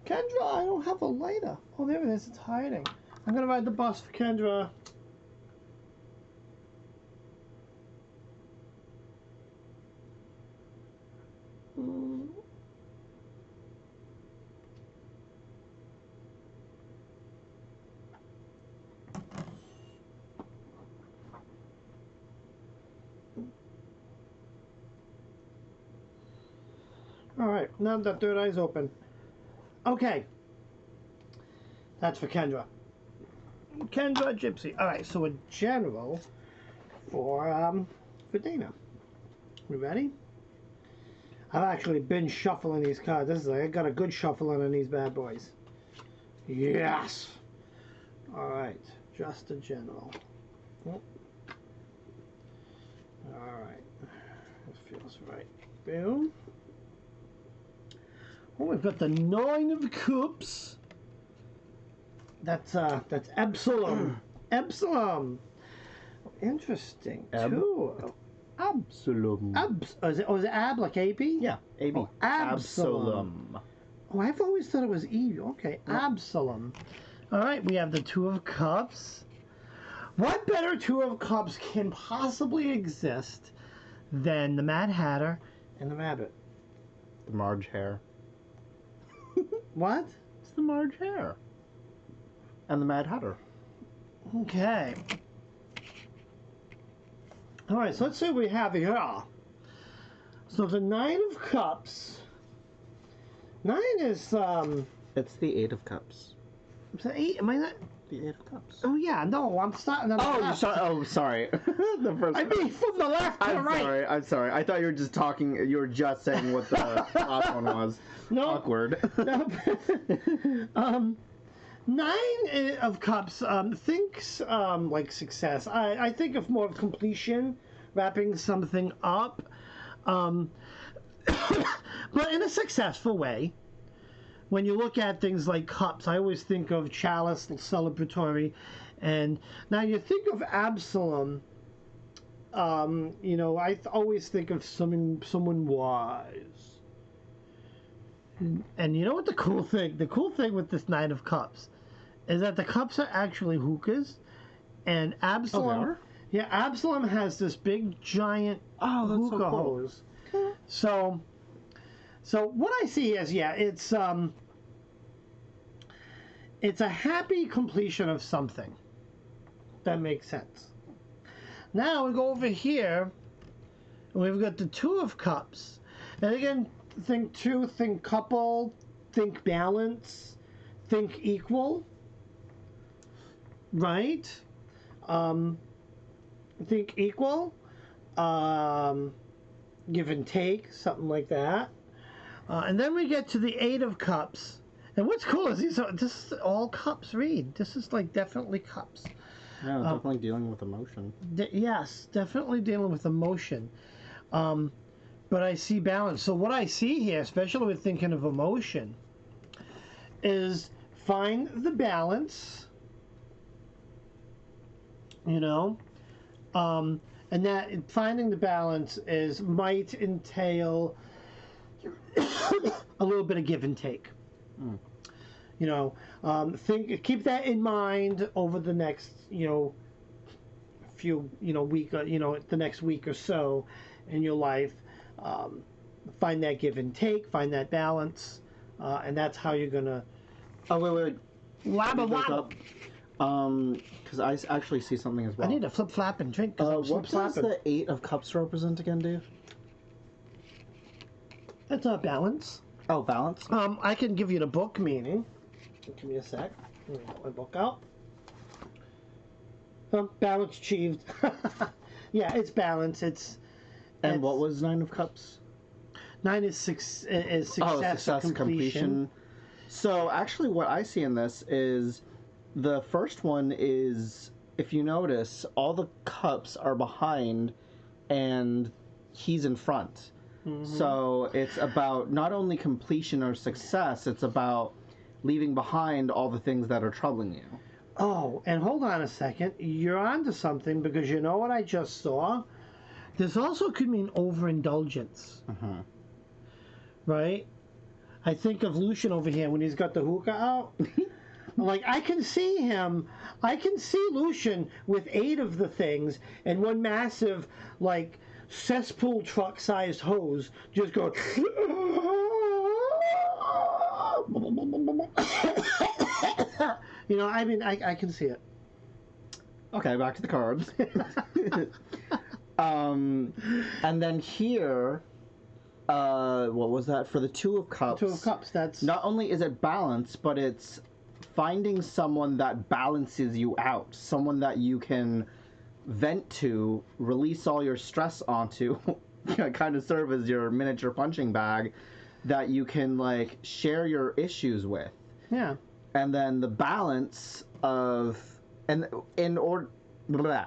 Kendra, I don't have a lighter. Oh, there it is. It's hiding. I'm gonna ride the bus for Kendra. All right, now the third eye's open. Okay, that's for Kendra. Kendra Gypsy. All right, so a general for Dana. We ready? I've actually been shuffling these cards. This is I got a good shuffling on these bad boys. Yes. All right, just a general. Oh. All right, this feels right. Boom. Oh, we've got the 9 of Cups. That's Absalom. Absalom. Interesting. Too. Absalom. Is it Ab like AB? Yeah, AB. Oh, Absalom. Oh, I've always thought it was E. Okay, yep. Absalom. All right, we have the 2 of Cups. What better 2 of Cups can possibly exist than the Mad Hatter and the Rabbit? The Marge Hare. What? It's the Marge Hare. And the Mad Hatter. Okay. All right, so let's see what we have here. So the 9 of Cups. 9 is It's the 8 of Cups. Is that 8? Am I not? The 8 of Cups. Oh yeah, no, I'm starting on the left. Sorry. The first. I mean, from the left to the right. I'm sorry. I thought you were just talking. You were just saying what the last one was. No. Awkward. No. 9 of Cups thinks like success. I think of more of completion, wrapping something up, but in a successful way. When you look at things like cups, I always think of chalice, celebratory, and now you think of Absalom. You know, I always think of someone wise. And you know what the cool thing? The cool thing with this 9 of Cups is that the cups are actually hookahs, and Absalom. Yeah, Absalom has this big giant hookah so cool. hose. Okay. So what I see is, yeah, it's a happy completion of something. That makes sense. Now we go over here, and we've got the 2 of Cups. And again, think 2, think couple, think balance, think equal, right? Think equal, give and take, something like that. And then we get to the 8 of Cups. And what's cool is this is all cups read. This is like definitely cups. Yeah, definitely dealing with emotion. Yes, definitely dealing with emotion. But I see balance. So what I see here, especially with thinking of emotion, is find the balance, you know, and that finding the balance might entail a little bit of give and take. You know, keep that in mind over the next, few, week, the next week or so in your life. Find that give and take, find that balance, and that's how you're gonna. Oh wait. Wabba. Because I actually see something as well. I need a flip flap and drink. What does the 8 of Cups represent again, Dave? That's not balance. Oh, balance? I can give you the book meaning. Give me a sec. Let me get my book out. Balance achieved. Yeah, it's balance. And what was 9 of Cups? 9 is success, success, completion. So actually what I see in this is the first one is, if you notice, all the cups are behind and he's in front. Mm-hmm. So it's about not only completion or success, it's about leaving behind all the things that are troubling you. Oh, and hold on a second. You're onto something, because you know what I just saw? This also could mean overindulgence. Mm-hmm. Right? I think of Lucian over here when he's got the hookah out. Like, I can see Lucian with 8 of the things and one massive, like, cesspool truck-sized hose just go. You know, I mean, I can see it. Okay, back to the cards. And then here, what was that? For the 2 of Cups. 2 of Cups, that's... Not only is it balance, but it's finding someone that balances you out. Someone that you can vent to, release all your stress onto, kind of serve as your miniature punching bag, that you can, like, share your issues with. Yeah. And then the balance of... And in order... Blah.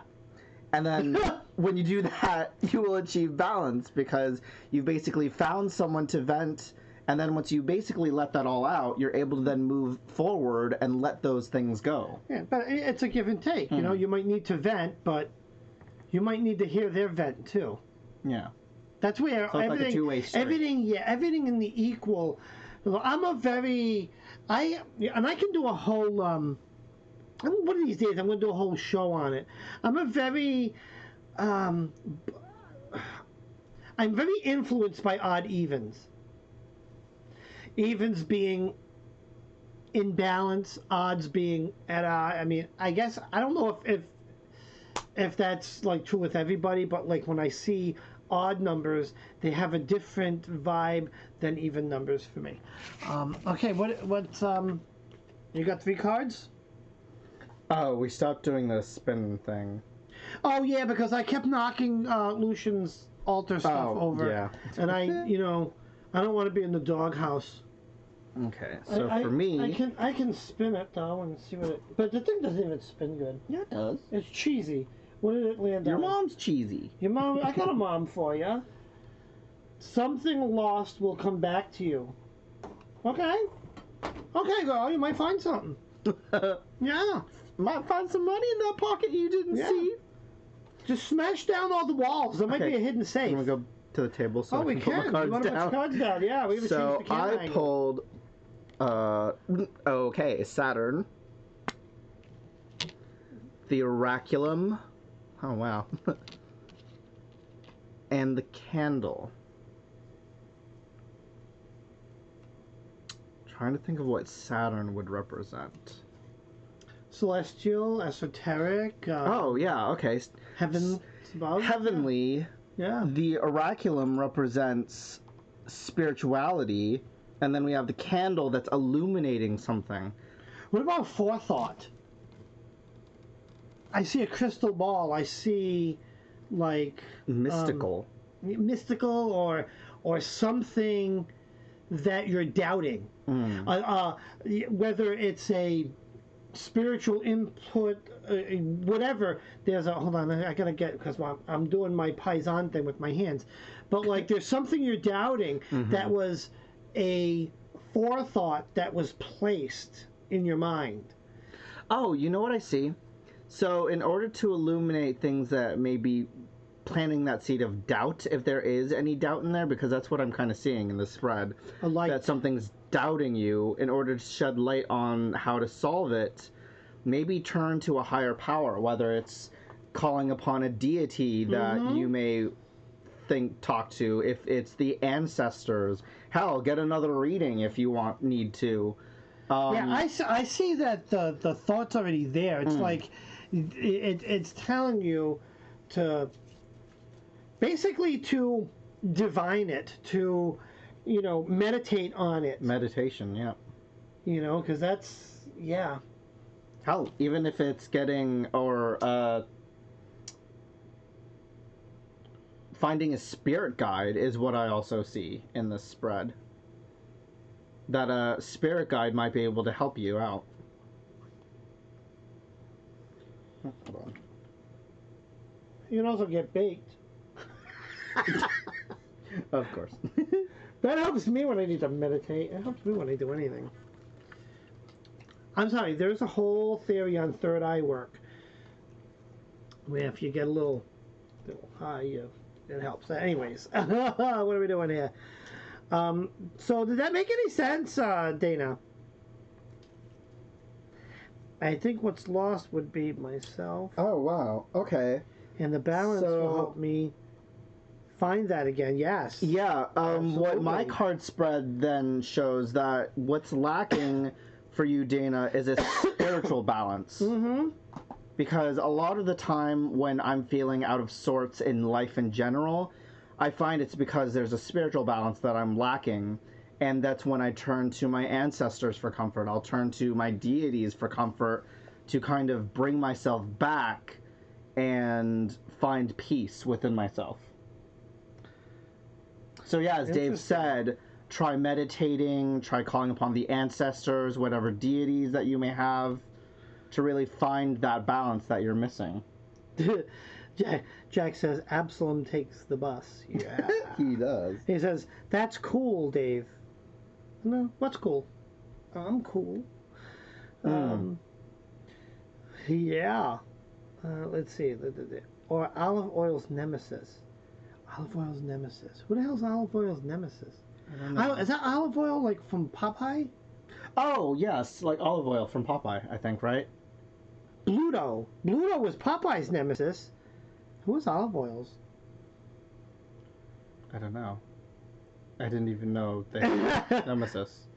And then when you do that, you will achieve balance, because you've basically found someone to vent, and then once you basically let that all out, you're able to then move forward and let those things go. Yeah, but it's a give and take. You know, you might need to vent, but you might need to hear their vent too. Yeah. That's where so everything, like a two-way street. Everything in the equal. I'm a very, I can do a whole, one of these days I'm going to do a whole show on it. I'm very influenced by odd evens. Evens being in balance, odds being at odd. I mean, I guess, I don't know if that's like true with everybody, but like when I see odd numbers, they have a different vibe than even numbers for me. Okay, what's you got 3 cards? Oh, we stopped doing the spin thing. Oh yeah, because I kept knocking Lucian's altar stuff over. Yeah. And I don't want to be in the doghouse. Okay, so for me, I can spin it though and see what it. But the thing doesn't even spin good. Yeah, it does. It's cheesy. What did it land on? Your mom's cheesy. Your mom. I got a mom for you. Something lost will come back to you. Okay. Okay, girl. You might find something. Yeah. Might find some money in that pocket you didn't see. Just smash down all the walls. There might be a hidden safe. I'm gonna go to the table so I we can put my cards down. You want to put your cards down? Yeah, we have so changed the camera I angle. pulled. Okay, Saturn. The Oraculum. Oh wow. And the Candle. Trying to think of what Saturn would represent. Celestial, esoteric. Oh yeah, okay. Heaven above. Heavenly. Yeah. The Oraculum represents spirituality, and then we have the candle that's illuminating something. What about forethought? I see a crystal ball. I see, like, mystical, or something that you're doubting. Whether it's a spiritual input, whatever. There's a hold on. I gotta get because I'm doing my paisan thing with my hands, but like there's something you're doubting that was a forethought that was placed in your mind. Oh, you know what I see? So in order to illuminate things that may be planting that seed of doubt, if there is any doubt in there, because that's what I'm kind of seeing in the spread, that something's doubting you, in order to shed light on how to solve it, maybe turn to a higher power, whether it's calling upon a deity that you may talk to, if it's the ancestors. Hell, get another reading if you need to. Yeah, I see that the thought's already there. It's like it's telling you to basically to divine it, to meditate on it. Meditation, yeah. Because that's, yeah. Hell, even if it's getting, or, finding a spirit guide is what I also see in this spread. That a spirit guide might be able to help you out. Hold on. You can also get baked. Of course. That helps me when I need to meditate. It helps me when I do anything. I'm sorry, there's a whole theory on third eye work. Where if you get a little high, it helps. Anyways, what are we doing here? So did that make any sense, Dana? I think what's lost would be myself. Oh, wow. Okay. And the balance will help me find that again. Yes. Yeah. What my card spread then shows that what's lacking for you, Dana, is a spiritual balance. Mm-hmm. Because a lot of the time when I'm feeling out of sorts in life in general, I find it's because there's a spiritual balance that I'm lacking. And that's when I turn to my ancestors for comfort. I'll turn to my deities for comfort to kind of bring myself back and find peace within myself. So yeah, as Dave said, try meditating, try calling upon the ancestors, whatever deities that you may have, to really find that balance that you're missing. Jack says, Absalom takes the bus. Yeah. He does. He says, that's cool, Dave. No, what's cool? I'm cool. Yeah. Let's see. Or olive oil's nemesis. Olive oil's nemesis. Who the hell's olive oil's nemesis? I don't know. Is that olive oil like from Popeye? Oh, yes. Like olive oil from Popeye, I think, right? Bluto. Bluto was Popeye's nemesis. Who was olive oil's? I don't know. I didn't even know they had nemesis.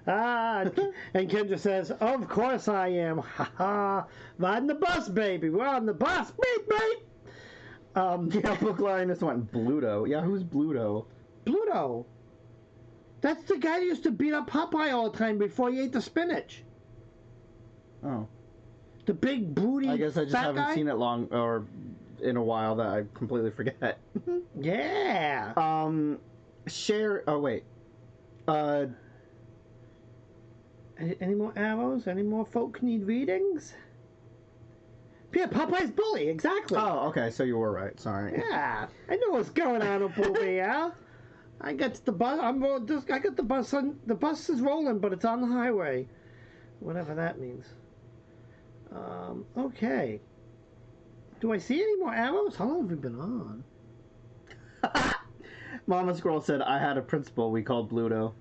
And Kendra says, of course I am. Ha ha. Riding the bus, baby. We're on the bus. Beep, beep. Yeah, Book Lioness went Bluto. Yeah, who's Bluto? Bluto. That's the guy who used to beat up Popeye all the time before he ate the spinach. Oh. The big, broody, I guess I just haven't guy? seen it long, or in a while that I completely forget. Yeah. Oh, wait. Any more arrows? Any more folk need readings? Yeah, Popeye's bully, exactly. Oh, okay, so you were right. Sorry. Yeah, I know what's going on over there. I got the bus. I got the bus on. The bus is rolling, but it's on the highway. Whatever that means. Okay. Do I see any more arrows? How long have we been on? Mama Squirrel said I had a principal we called Bluto.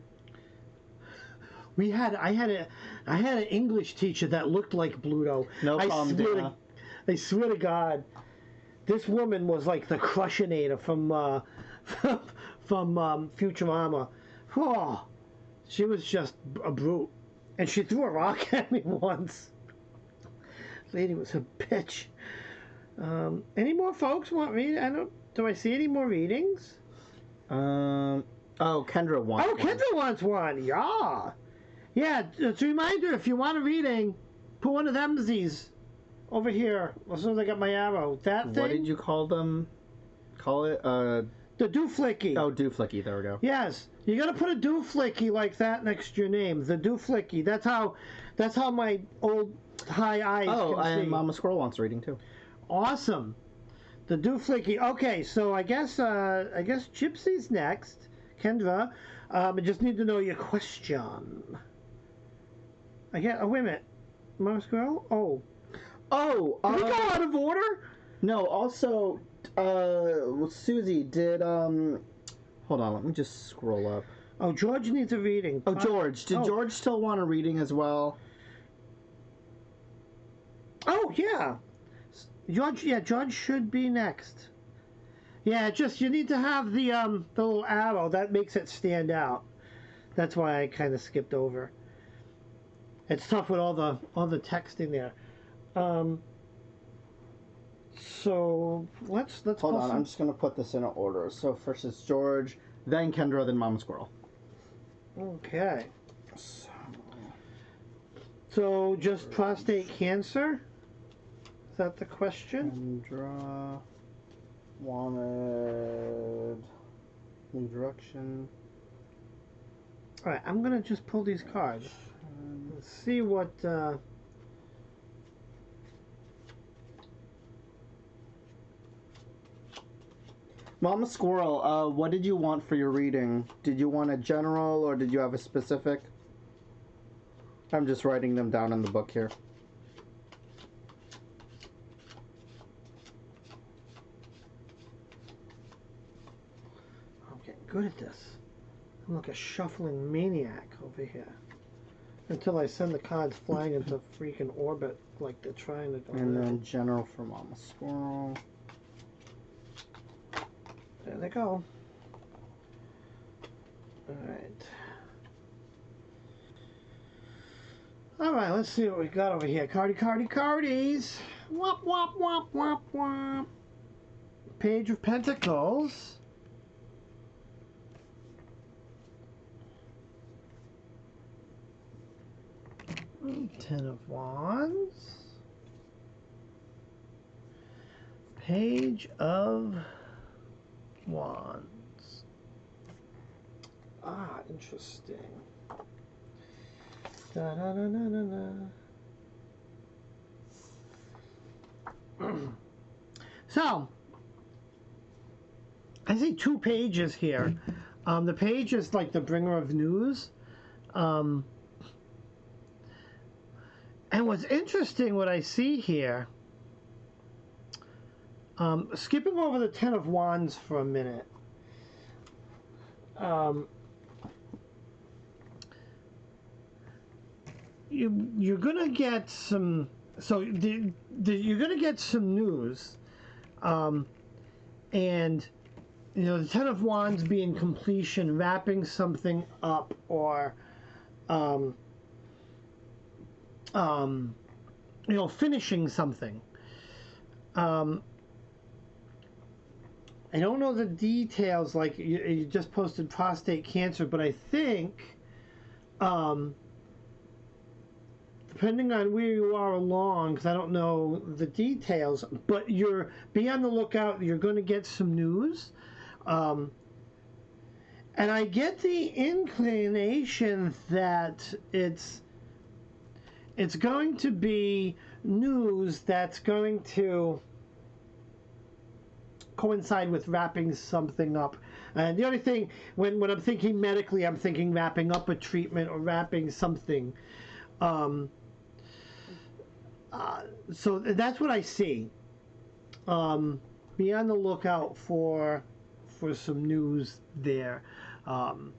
I had an English teacher that looked like Bluto. No problem, Dana. I swear to God, this woman was like the Crushinator from Futurama. Oh, she was just a brute, and she threw a rock at me once. Lady was a bitch. Any more folks want read? Do I see any more readings? Oh, Kendra wants one. Kendra wants one. Yeah. Yeah, it's a reminder, if you want a reading, put one of themsies over here as soon as I got my arrow. That thing. What did you call them? Call it? The dooflicky. Oh, dooflicky. There we go. Yes. You gotta put a dooflicky like that next to your name. The dooflicky. That's how my old high eyes can see. And Mama Squirrel wants a reading too. Awesome. The dooflicky. Okay, so I guess Gypsy's next. Kendra, I just need to know your question. Wait a minute. Mama Squirrel? Oh. Did we go out of order? No, also, Susie did, hold on, let me just scroll up. Oh, George needs a reading. Oh, George. Did George still want a reading as well? Oh, yeah. George should be next. Yeah, just, you need to have the little arrow. That makes it stand out. That's why I kind of skipped over. It's tough with all the text in there. So let's hold on. I'm just gonna put this in order. So first it's George, then Kendra, then Mama Squirrel. Okay. So just prostate cancer? Is that the question? Kendra wanted new direction. Alright, I'm gonna just pull these cards. Let's see what Mama Squirrel, what did you want for your reading? Did you want a general or did you have a specific? I'm just writing them down in the book here. I'm getting good at this. I'm like a shuffling maniac over here. Until I send the cards flying into freaking orbit like they're trying to go. And then general for Mama Squirrel. There they go. Alright. Alright, let's see what we got over here. Cardies. Wop, wop, wop, wop, wop. Page of Pentacles. Ten of Wands. Page of Wands. Ah, interesting. Da, da, da, da, da, da. So, I see 2 pages here. The page is like the bringer of news. And what's interesting, what I see here, skipping over the Ten of Wands for a minute. You're gonna get some. So you're gonna get some news, and you know the Ten of Wands being completion, wrapping something up, or you know, finishing something. I don't know the details, like you just posted prostate cancer, but I think, depending on where you are along, because I don't know the details, but be on the lookout, you're going to get some news. And I get the inclination that it's going to be news that's going to coincide with wrapping something up. And the only thing, when I'm thinking medically, I'm thinking wrapping up a treatment or wrapping something. So that's what I see. Be on the lookout for some news there, and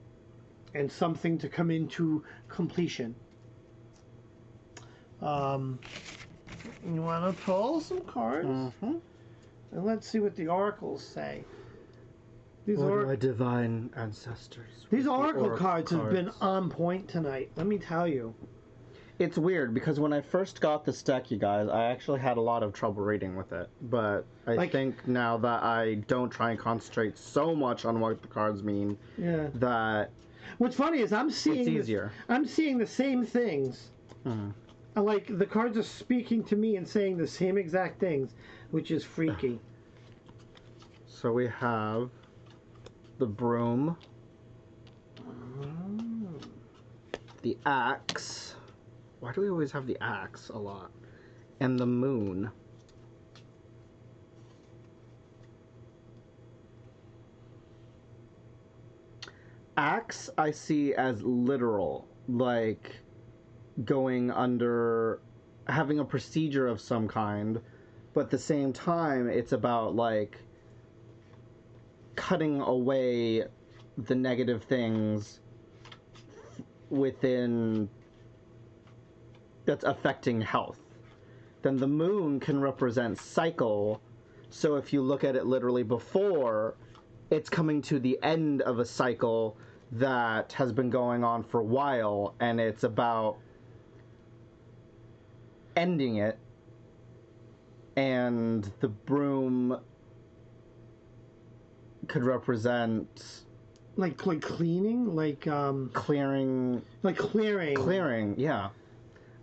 something to come into completion. You want to pull some cards? Mm-hmm. And let's see what the oracles say. What are my divine ancestors? These oracle cards have been on point tonight, let me tell you. It's weird because when I first got this deck, you guys, I actually had a lot of trouble reading with it. But I think now that I don't try and concentrate so much on what the cards mean, that what's funny is I'm seeing it's easier. I'm seeing the same things. Mm-hmm. Like the cards are speaking to me and saying the same exact things, which is freaky. So we have the broom, the axe. Why do we always have the axe a lot? And the moon. Axe I see as literal, like going under, having a procedure of some kind, but at the same time it's about like cutting away the negative things within that's affecting health. Then the moon can represent cycle, so if you look at it literally before, it's coming to the end of a cycle that has been going on for a while, and it's about ending it. And the broom could represent Like cleaning, clearing. like clearing. Clearing, yeah.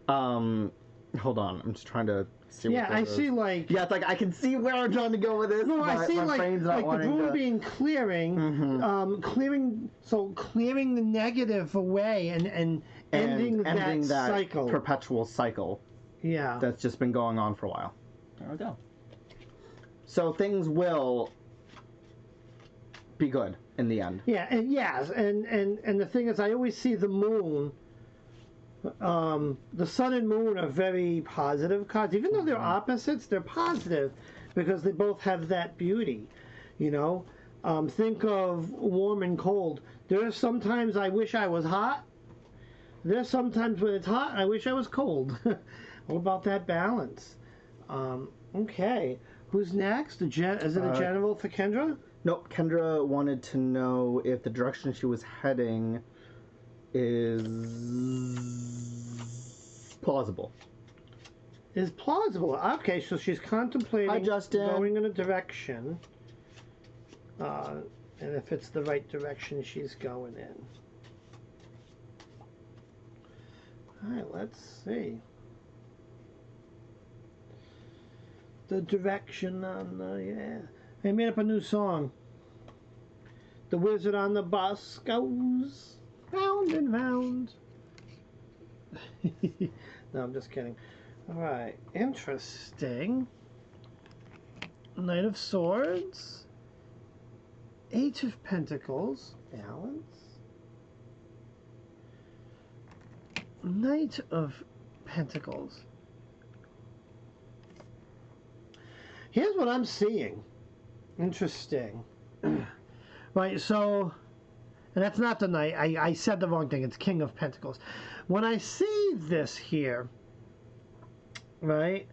Hold on, I'm just trying to see. Yeah, I see like. Yeah, it's like I can see where I'm trying to go with this. No, I see my like brain's not the broom to... being clearing, clearing. So clearing the negative away and ending that cycle, perpetual cycle. Yeah, that's just been going on for a while. There we go. So things will be good in the end. Yeah, and yes, and the thing is, I always see the moon. The sun and moon are very positive cards. Even though they're opposites, they're positive because they both have that beauty. You know, think of warm and cold. There are sometimes I wish I was hot. There's sometimes when it's hot, I wish I was cold. What about that balance? Okay, who's next? Is it a general for Kendra? Nope. Kendra wanted to know if the direction she was heading is plausible. Is plausible. Okay, so she's contemplating going in a direction. And if it's the right direction she's going in. Alright, let's see. The direction on the, yeah. They made up a new song. The wizard on the bus goes round and round. No, I'm just kidding. Alright, interesting. Knight of Swords. Eight of Pentacles. Balance. Knight of Pentacles. Here's what I'm seeing. Interesting. Right, so, and that's not the Knight. I said the wrong thing. It's King of Pentacles. When I see this here, right,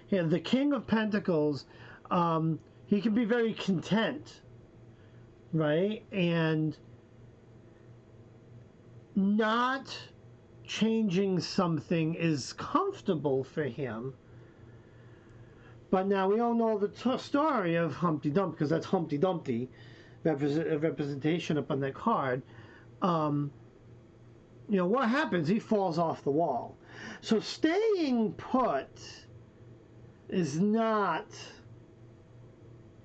yeah, the King of Pentacles, he can be very content, right, and not changing something is comfortable for him. But now we all know the story of Humpty Dumpty, because that's Humpty Dumpty, representation up on that card. You know, what happens? He falls off the wall. So staying put is not,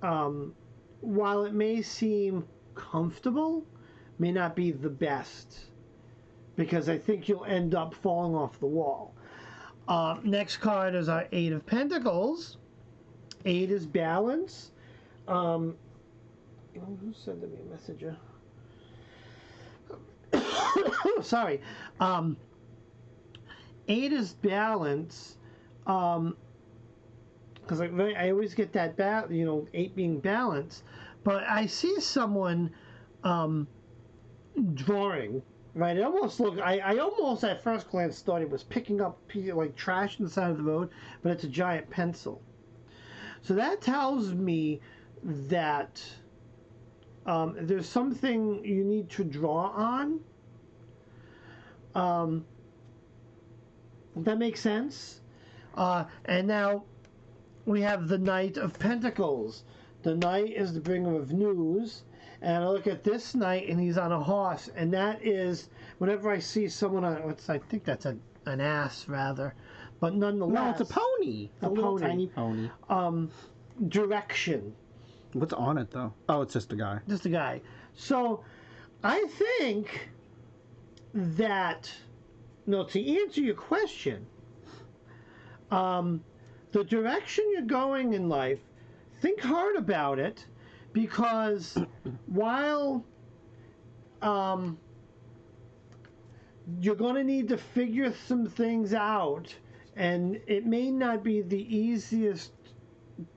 while it may seem comfortable, may not be the best, because I think you'll end up falling off the wall. Next card is our Eight of Pentacles. Eight is balance. Who sent me a messenger? Sorry. Eight is balance. Because I always get that eight being balance. But I see someone drawing. Right, it almost looked. I almost at first glance thought it was picking up like trash on the side of the road, but it's a giant pencil. So that tells me that there's something you need to draw on. That makes sense. And now we have the Knight of Pentacles. The Knight is the bringer of news. And I look at this knight, and he's on a horse. And that is, whenever I see someone on, I think that's an ass, rather. But nonetheless. No, it's a pony. A little tiny pony. Direction. What's on it, though? Oh, it's just a guy. Just a guy. So, I think that, to answer your question, the direction you're going in life, think hard about it. Because while you're going to need to figure some things out, and it may not be the easiest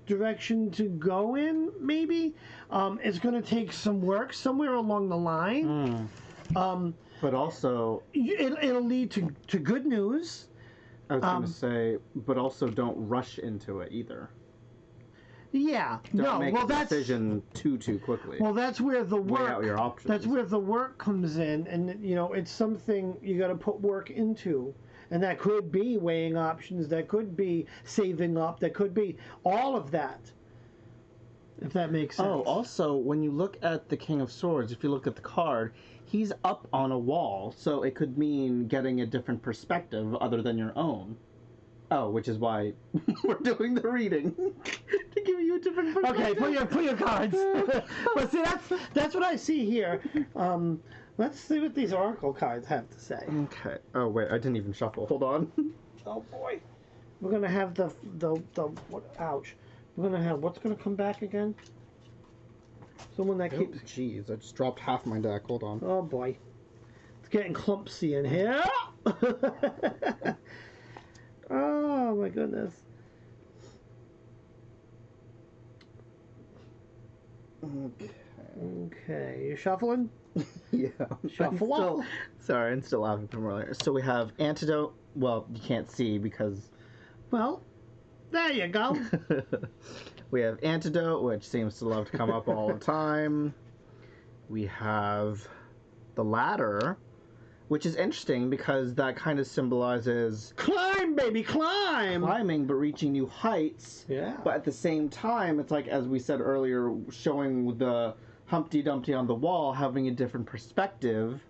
direction to go in, maybe, it's going to take some work somewhere along the line. But also... It'll lead to good news. I was going to say, but also don't rush into it either. Yeah, Don't make a decision too quickly. Well, that's where the work. Weigh out your options. That's where the work comes in, and it's something you got to put work into, and that could be weighing options. That could be saving up. That could be all of that. if that makes sense. Oh, also, when you look at the King of Swords, if you look at the card, he's up on a wall, so it could mean getting a different perspective other than your own. Oh, which is why we're doing the reading to give you a different perspective. Okay, put your cards. But see, that's what I see here. Let's see what these oracle cards have to say. Okay. Oh wait, I didn't even shuffle. Hold on. Oh boy, we're gonna have the what? Ouch. We're gonna have what's gonna come back again? Someone that keeps. Jeez, I just dropped half my deck. Hold on. Oh boy, it's getting clumpsy in here. Oh my goodness. Okay, you shuffling? Yeah. Shuffle. Sorry, I'm still laughing from earlier. So we have antidote. Well, you can't see because. Well, there you go. We have antidote, which seems to love to come up all the time. We have the ladder, which is interesting because that kind of symbolizes Climb, baby, climb! climbing but reaching new heights. Yeah. But at the same time, it's like, as we said earlier, showing the Humpty Dumpty on the wall having a different perspective.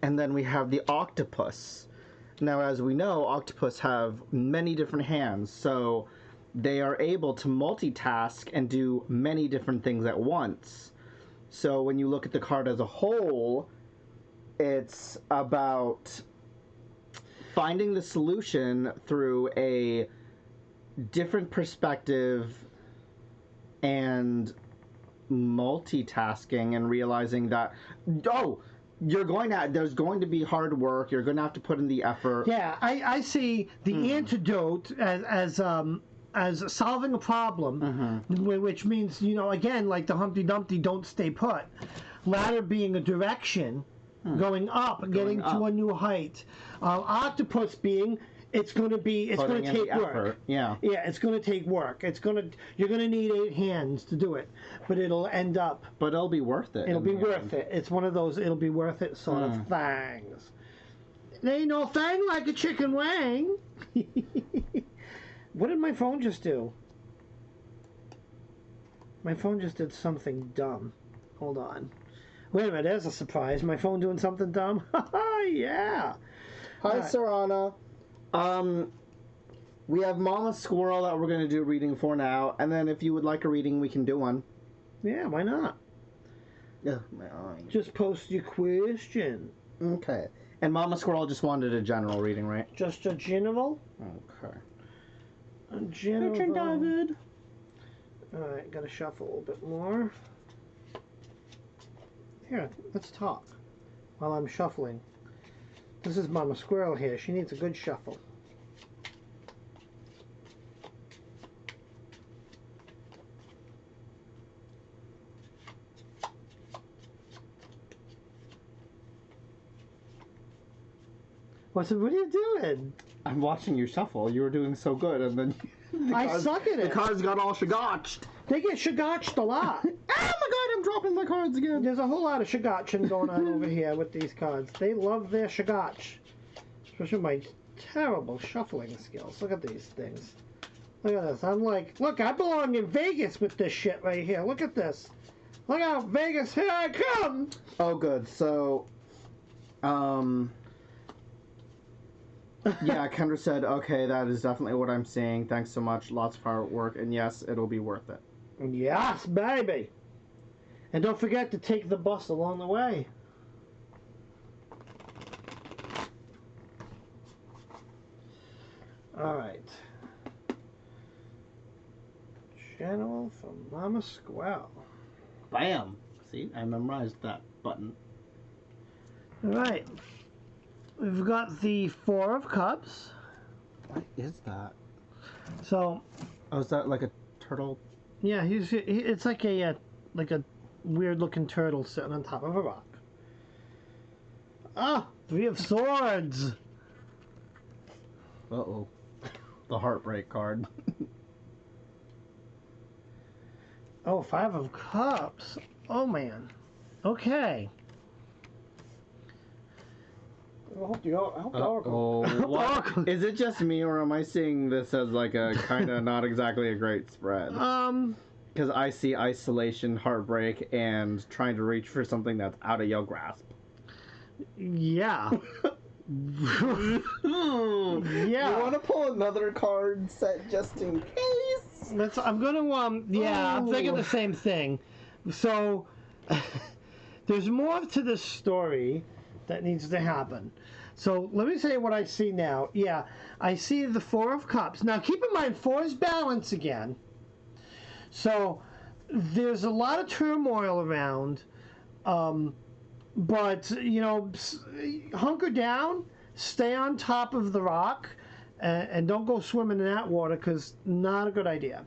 And then we have the octopus. Now, as we know, octopus have many different hands, so they are able to multitask and do many different things at once. So when you look at the card as a whole, it's about finding the solution through a different perspective and multitasking and realizing that, there's going to be hard work, you're going to have to put in the effort. Yeah, I see the antidote as solving a problem, which means, again, like the Humpty Dumpty, don't stay put. Ladder being a direction, going up, getting to a new height. Octopus being, it's going to take work. Yeah. Yeah, it's going to take work. You're going to need 8 hands to do it, but it'll end up. But it'll be worth it. It'll be worth it. It's one of those it'll be worth it sort of things. There ain't no thing like a chicken wing. What did my phone just do? My phone just did something dumb. Hold on. Wait a minute, there's a surprise. My phone doing something dumb? Yeah. Hi, Sarana. We have Mama Squirrel that we're going to do a reading for now, and then if you would like a reading, we can do one. Yeah, why not? Yeah, my eye. Just post your question. Okay. And Mama Squirrel just wanted a general reading, right? Just a general? Okay. A general. Richard David. Alright, gotta shuffle a little bit more. Here, let's talk while I'm shuffling. This is Mama Squirrel here. She needs a good shuffle. What are you doing? I'm watching you shuffle. You were doing so good, and then I suck at it. The cards got all shagotched. They get shagotched a lot. Oh my god, I'm dropping my cards again. There's a whole lot of shagotching going on over here with these cards. They love their shagotch. Especially my terrible shuffling skills. Look at these things. Look at this. I'm like, look, I belong in Vegas with this shit right here. Look at this. Look out, Vegas, here I come! Oh, good. So, yeah, Kendra said, okay, that is definitely what I'm seeing. Thanks so much. Lots of hard work. And yes, it'll be worth it. Yes, baby. And don't forget to take the bus along the way. All right. Channel from Mama Squirrel. Bam! See, I memorized that button. All right. We've got the 4 of Cups. What is that? So. Oh, is that like a turtle? Yeah, it's like a weird-looking turtle sitting on top of a rock. Ah, 3 of Swords. Uh-oh. The heartbreak card. Oh, 5 of Cups. Oh, man. Okay. I hope the Oracle. Oh, what? Is it just me, or am I seeing this as like a kind of not exactly a great spread? Because I see isolation, heartbreak, and trying to reach for something that's out of your grasp. Yeah. Yeah. You want to pull another card set just in case? I'm gonna I'm thinking the same thing. So there's more to this story that needs to happen. So let me say what I see now. Yeah, I see the Four of Cups. Now keep in mind, 4 is balance again. So there's a lot of turmoil around. But, you know, hunker down, stay on top of the rock, and don't go swimming in that water, because not a good idea.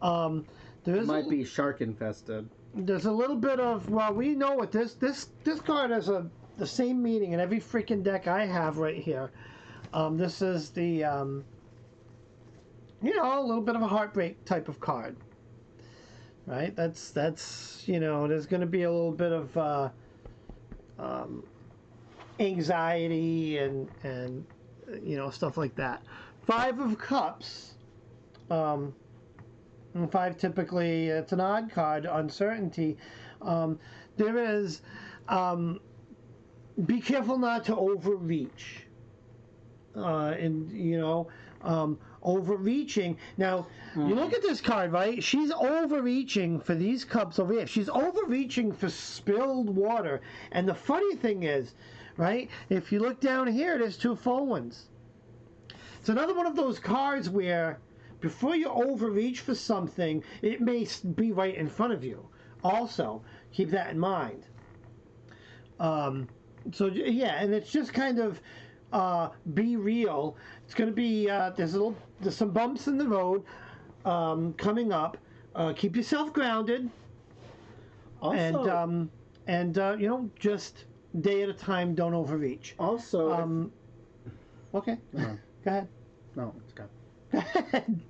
It might be shark infested. There's a little bit of, well, we know what this card has the same meaning in every freaking deck I have right here. This is the, you know, a little bit of a heartbreak type of card. Right? That's you know, there's going to be a little bit of anxiety and you know, stuff like that. 5 of Cups. And 5 typically, it's an odd card, uncertainty. There is, be careful not to overreach. And, you know, overreaching. Now, you look at this card, right? She's overreaching for these cups over here. She's overreaching for spilled water. And the funny thing is, right, if you look down here, there's 2 full ones. It's another one of those cards where before you overreach for something, it may be right in front of you. Also, keep that in mind. So, yeah, and it's just kind of be real. It's going to be, there's some bumps in the road coming up. Keep yourself grounded. Also, and you know, just day at a time, don't overreach. Also, okay. Go ahead. No, it's good. Go ahead.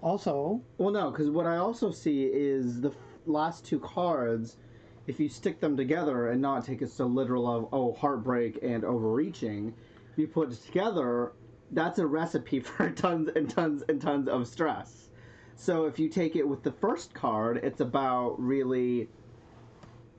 Also, well, no, because what I also see is the last 2 cards. If you stick them together and not take it so literal of heartbreak and overreaching, if you put it together, that's a recipe for tons and tons and tons of stress. So if you take it with the first card, it's about really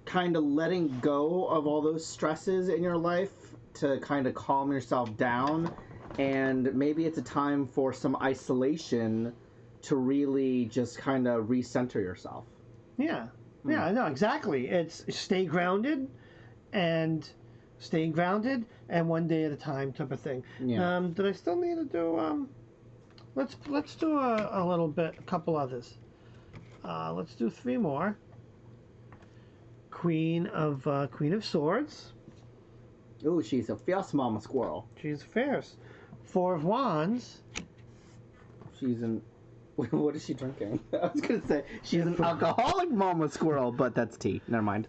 kind of letting go of all those stresses in your life to kind of calm yourself down, and maybe it's a time for some isolation to really just kind of recenter yourself. Yeah. Yeah, no, exactly. It's stay grounded and one day at a time type of thing. Yeah. Did I still need to do let's do a couple others. Let's do 3 more. Queen of Swords. Ooh, she's a fierce mama squirrel. She's fierce. 4 of Wands. She's an what is she drinking? I was going to say, she's an alcoholic mama squirrel, but that's tea. Never mind.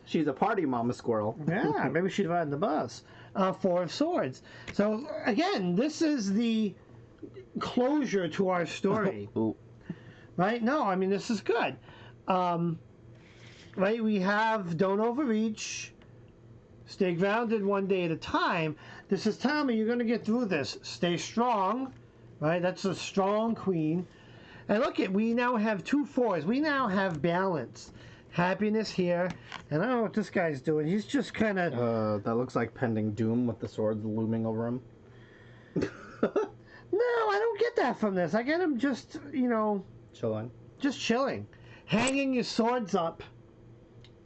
She's a party mama squirrel. Yeah, maybe she'd ride the bus. 4 of Swords. So, again, this is the closure to our story. Right? No, I mean, this is good. Right? We have don't overreach, stay grounded one day at a time. This is telling me you're going to get through this. Stay strong. Right? That's a strong queen. And look we now have 2 4s. We now have balance. Happiness here. And I don't know what this guy's doing. He's just kind of... that looks like pending doom with the swords looming over him. No, I don't get that from this. I get him just, you know... Chilling. Just chilling. Hanging your swords up.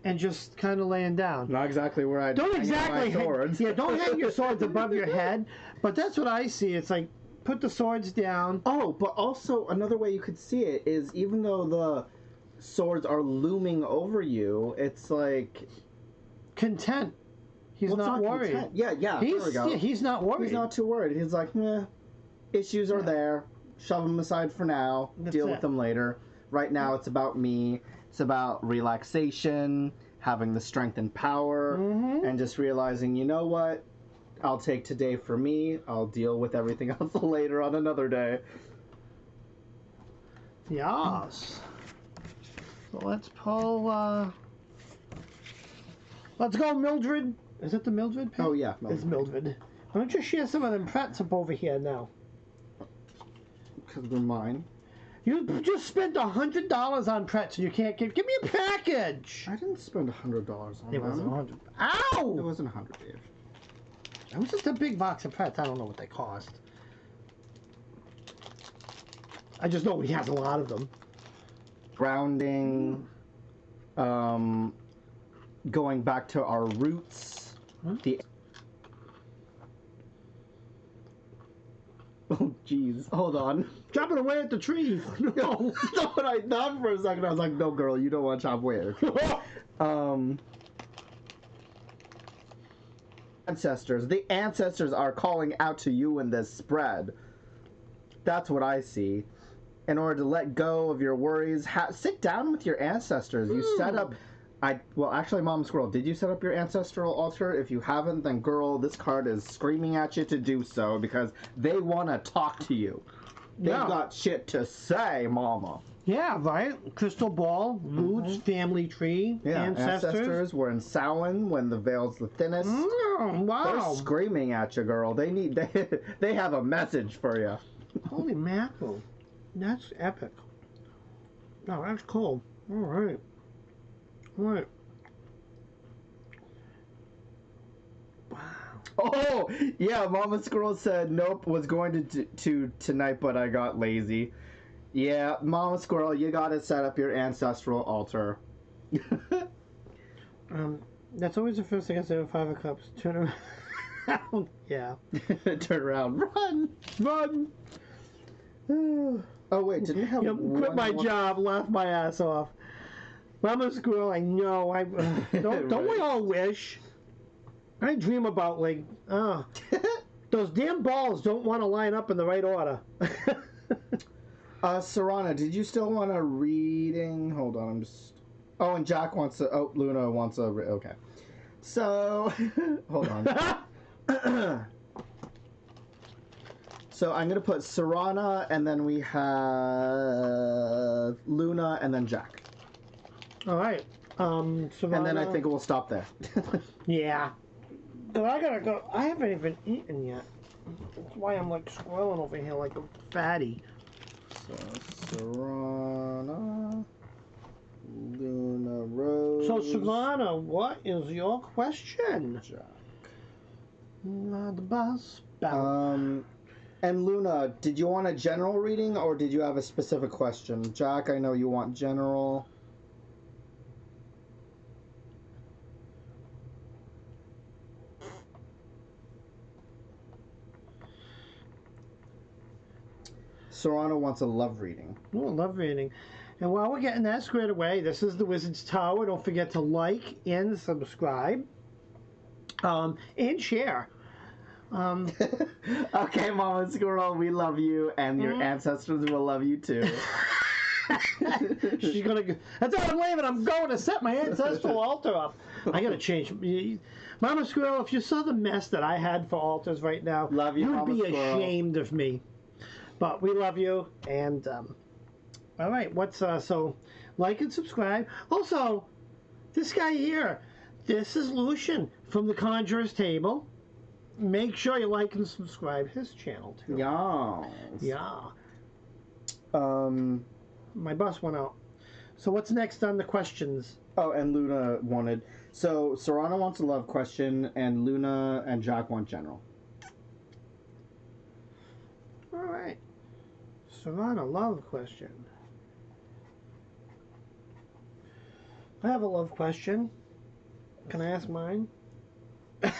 And just kind of laying down. Not exactly where I don't exactly my swords. Yeah, don't hang your swords above your head. But that's what I see. It's like... Put the swords down. Oh, but also another way you could see it is even though the swords are looming over you, it's like content. He's not worried. Content. Yeah, there we go. Yeah, he's not worried. He's not too worried. He's like, issues are there. Shove them aside for now. Deal with them later. Right now, it's about me. It's about relaxation, having the strength and power, and just realizing, you know what? I'll take today for me. I'll deal with everything else later on another day. Yes. So let's pull... Let's go, Mildred. Is it the Mildred pig? Oh, yeah. It's Mildred. Why don't you share some of them pretz up over here now? Because they're mine. You just spent $100 on pretz and you can't give me a package! I didn't spend $100 on them. It wasn't 100. Ow! It wasn't 100, Dave. It was just a big box of pretz. I don't know what they cost. I just know he has a lot of them. Grounding. Going back to our roots. The Oh, jeez. Hold on. Chopping away at the tree. No. That's what I thought for a second. I was like, no, girl, you don't want to chop away. Ancestors. The ancestors are calling out to you in this spread. That's what I see. In order to let go of your worries, sit down with your ancestors. You set up... Well, actually, Mom Squirrel, did you set up your ancestral altar? If you haven't, then girl, this card is screaming at you to do so because they want to talk to you. They've got shit to say, Mama. Yeah, right? Crystal ball, roots, family tree, ancestors. Were in Samhain when the veil's the thinnest. Wow. They're screaming at you, girl. They have a message for you. Holy mackerel. That's epic. Oh, that's cool. All right. What? Wow. Oh, yeah, Mama Squirrel said nope, was going to tonight, but I got lazy. Yeah, Mama Squirrel, you gotta set up your ancestral altar. That's always the first thing I say with Five of Cups. Turn around. Yeah. Turn around. Run! Oh, wait, didn't we have quit my job, laugh my ass off. Mama Squirrel, I know. Don't we all wish? I dream about, like, those damn balls don't want to line up in the right order. Serana, did you still want a reading? Hold on, I'm just... Oh, and Jack wants to... Oh, Luna wants a... Okay. So... Hold on. So I'm going to put Serana, and then we have Luna, and then Jack. All right. Savannah. And then I think we'll stop there. Yeah. But I gotta go. I haven't even eaten yet. That's why I'm like scrolling over here like a fatty. So Serana, Luna, Rose. So Savannah, what is your question? Jack. The boss. And Luna, did you want a general reading or did you have a specific question? Jack, I know you want general. Serana wants a love reading. Oh, love reading. And while we're getting that squared away, this is the Wizard's Tower. Don't forget to like and subscribe. And share. Okay, Mama Squirrel, we love you, and your ancestors will love you too. She's gonna. That's all I'm leaving. I'm going to set my ancestral altar up. I gotta change. Mama Squirrel, if you saw the mess that I had for altars right now, love you, you'd Mama be Squirrel. Ashamed of me. But we love you, and all right. What's so? Like and subscribe. Also, this guy here. This is Lucian from the Conjurer's Table. Make sure you like and subscribe his channel too. Yeah. My bus went out. So what's next on the questions? Oh, and Luna wanted... So, Serana wants a love question, and Luna and Jack want general. All right. Serana, love question. I have a love question. Can I ask mine? All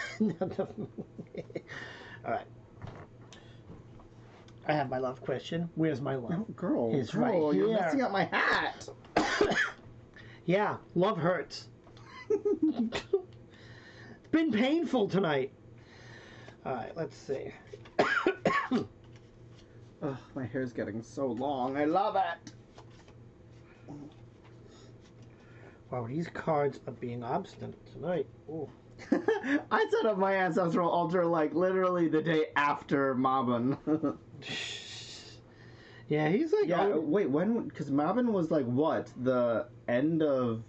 right. I have my love question. Where's my love? Oh, girl. It's right here. You're messing up my hat. Yeah, love hurts. It's been painful tonight. All right, let's see. Ugh, my hair's getting so long. I love it. Wow, these cards are being obstinate tonight. Ooh. I set up my ancestral altar like literally the day after Mabon. Yeah, he's like... Yeah, wait, when... Because Mabon was like what? The end of...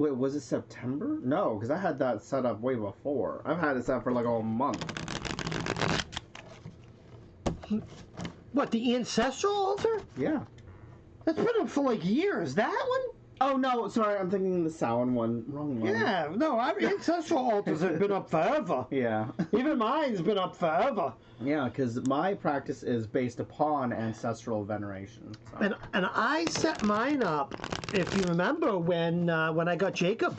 Wait, was it September? No, because I had that set up way before. I've had it set up for like a month. What, the ancestral altar? Yeah. That's been up for like years. That one? Oh no, sorry, I'm thinking the Samhain one. Wrong one. Yeah, no, our ancestral altars have been up forever. Yeah. Even mine's been up forever. Yeah, because my practice is based upon ancestral veneration. So. And I set mine up, if you remember, when I got Jacob.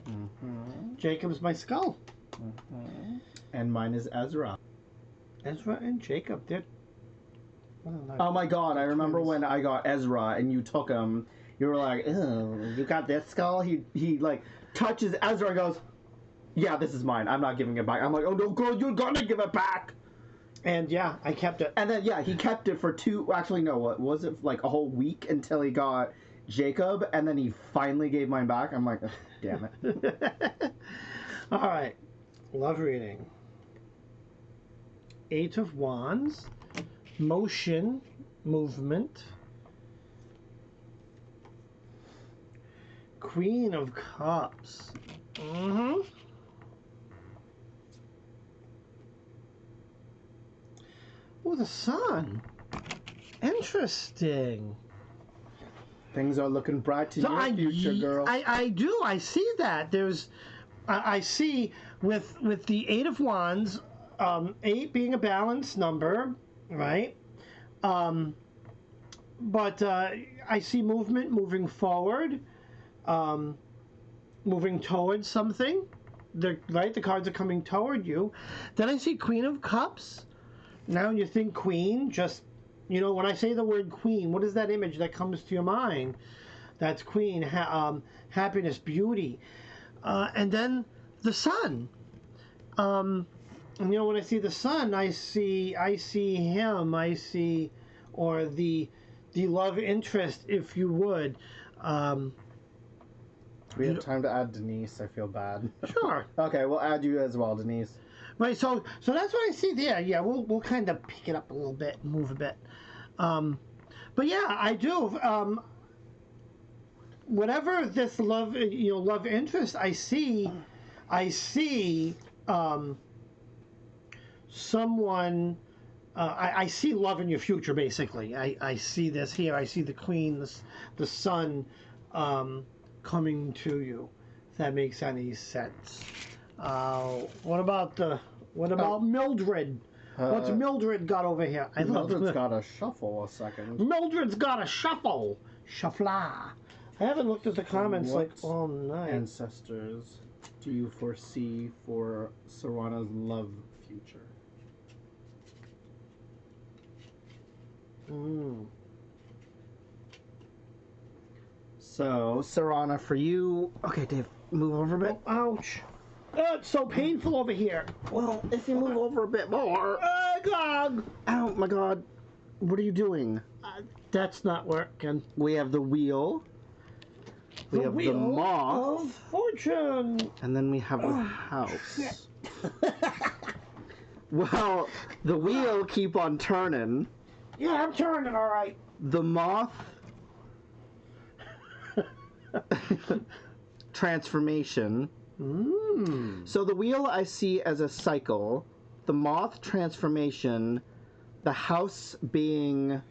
Mm-hmm. Jacob's my skull. Mm-hmm. And mine is Ezra. Ezra and Jacob, they're... Oh my god, I remember when I got Ezra and you took him, you were like, oh, you got this skull? He like, touches Ezra and goes, yeah, this is mine. I'm not giving it back. I'm like, oh no, girl, you're gonna give it back. And yeah, I kept it. And then, yeah, he kept it for what was it, like a whole week until he got Jacob, and then he finally gave mine back. I'm like, oh, damn it. All right, love reading. 8 of Wands, motion, movement. Queen of Cups. Mm-hmm. Oh, the sun. Interesting. Things are looking bright in your future, girl. I do. I see that. There's, I see with the 8 of Wands, 8 being a balanced number, right? But I see movement, moving forward, moving towards something. The cards are coming toward you. Then I see Queen of Cups. Now you think queen, just, you know, when I say the word queen, what is that image that comes to your mind? That's queen, happiness, beauty. And then the sun. And, you know, when I see the sun, I see him, or the love interest, if you would. We have time to add Denise. I feel bad. Sure. Okay, we'll add you as well, Denise. Right, so that's what I see there. Yeah, we'll kind of pick it up a little bit, move a bit. But yeah, I do. Whatever this love interest, I see someone. I see love in your future. Basically, I see this here. I see the queen, the sun, coming to you. If that makes any sense. What about Mildred? What's Mildred got over here? Mildred's got a shuffle a second. Mildred's got a shuffle. Shuffla. I haven't looked at the comments like all night. Ancestors do you foresee for Serana's love future? So, Serana, for you... Okay, Dave, move over a bit. Oh, ouch. It's so painful over here. Well, if you move over a bit more... God! Oh, my God. What are you doing? That's not working. We have the wheel. We have the moth. Of fortune. And then we have the house. Well, the wheel keep on turning. Yeah, I'm turning, all right. The moth... transformation. So the wheel I see as a cycle, the moth transformation, the house being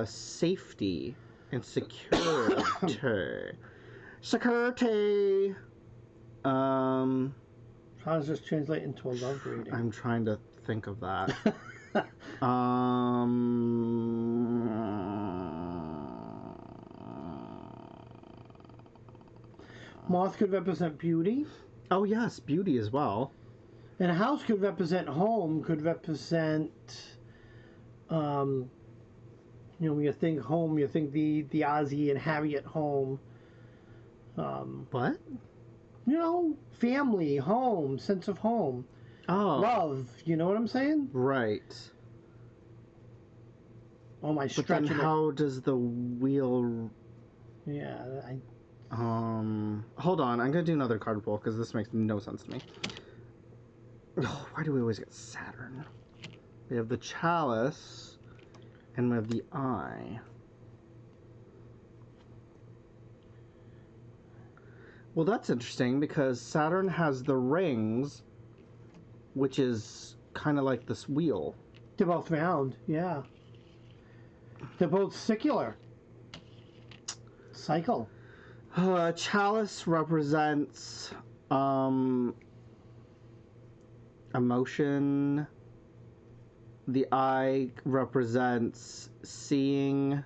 safety and security. Security. How does this translate into a love reading? I'm trying to think of that. Moth could represent beauty. Oh yes, beauty as well. And a house could represent home, could represent, when you think home, you think the Ozzy and Harriet home. What? Family, home, sense of home. Oh. Love, you know what I'm saying? Right. Oh, my stretching. But then how does the wheel... Yeah, Hold on, I'm gonna do another card pull because this makes no sense to me. Oh, why do we always get Saturn? We have the chalice, and we have the eye. Well, that's interesting because Saturn has the rings, which is kind of like this wheel. They're both round, yeah. They're both circular. Cycle. Chalice represents emotion. The eye represents seeing.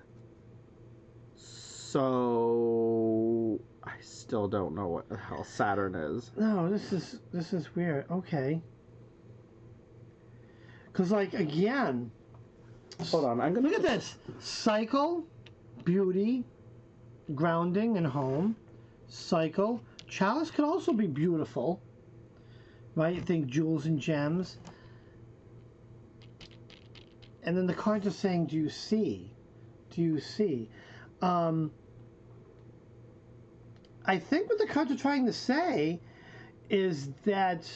So I still don't know what the hell Saturn is. No, this is weird. Okay. Cause like again. Hold on, I'm gonna look at this. Cycle, beauty, grounding and home. Cycle. Chalice could also be beautiful. Right? You think jewels and gems. And then the cards are saying, do you see? Do you see? I think what the cards are trying to say is that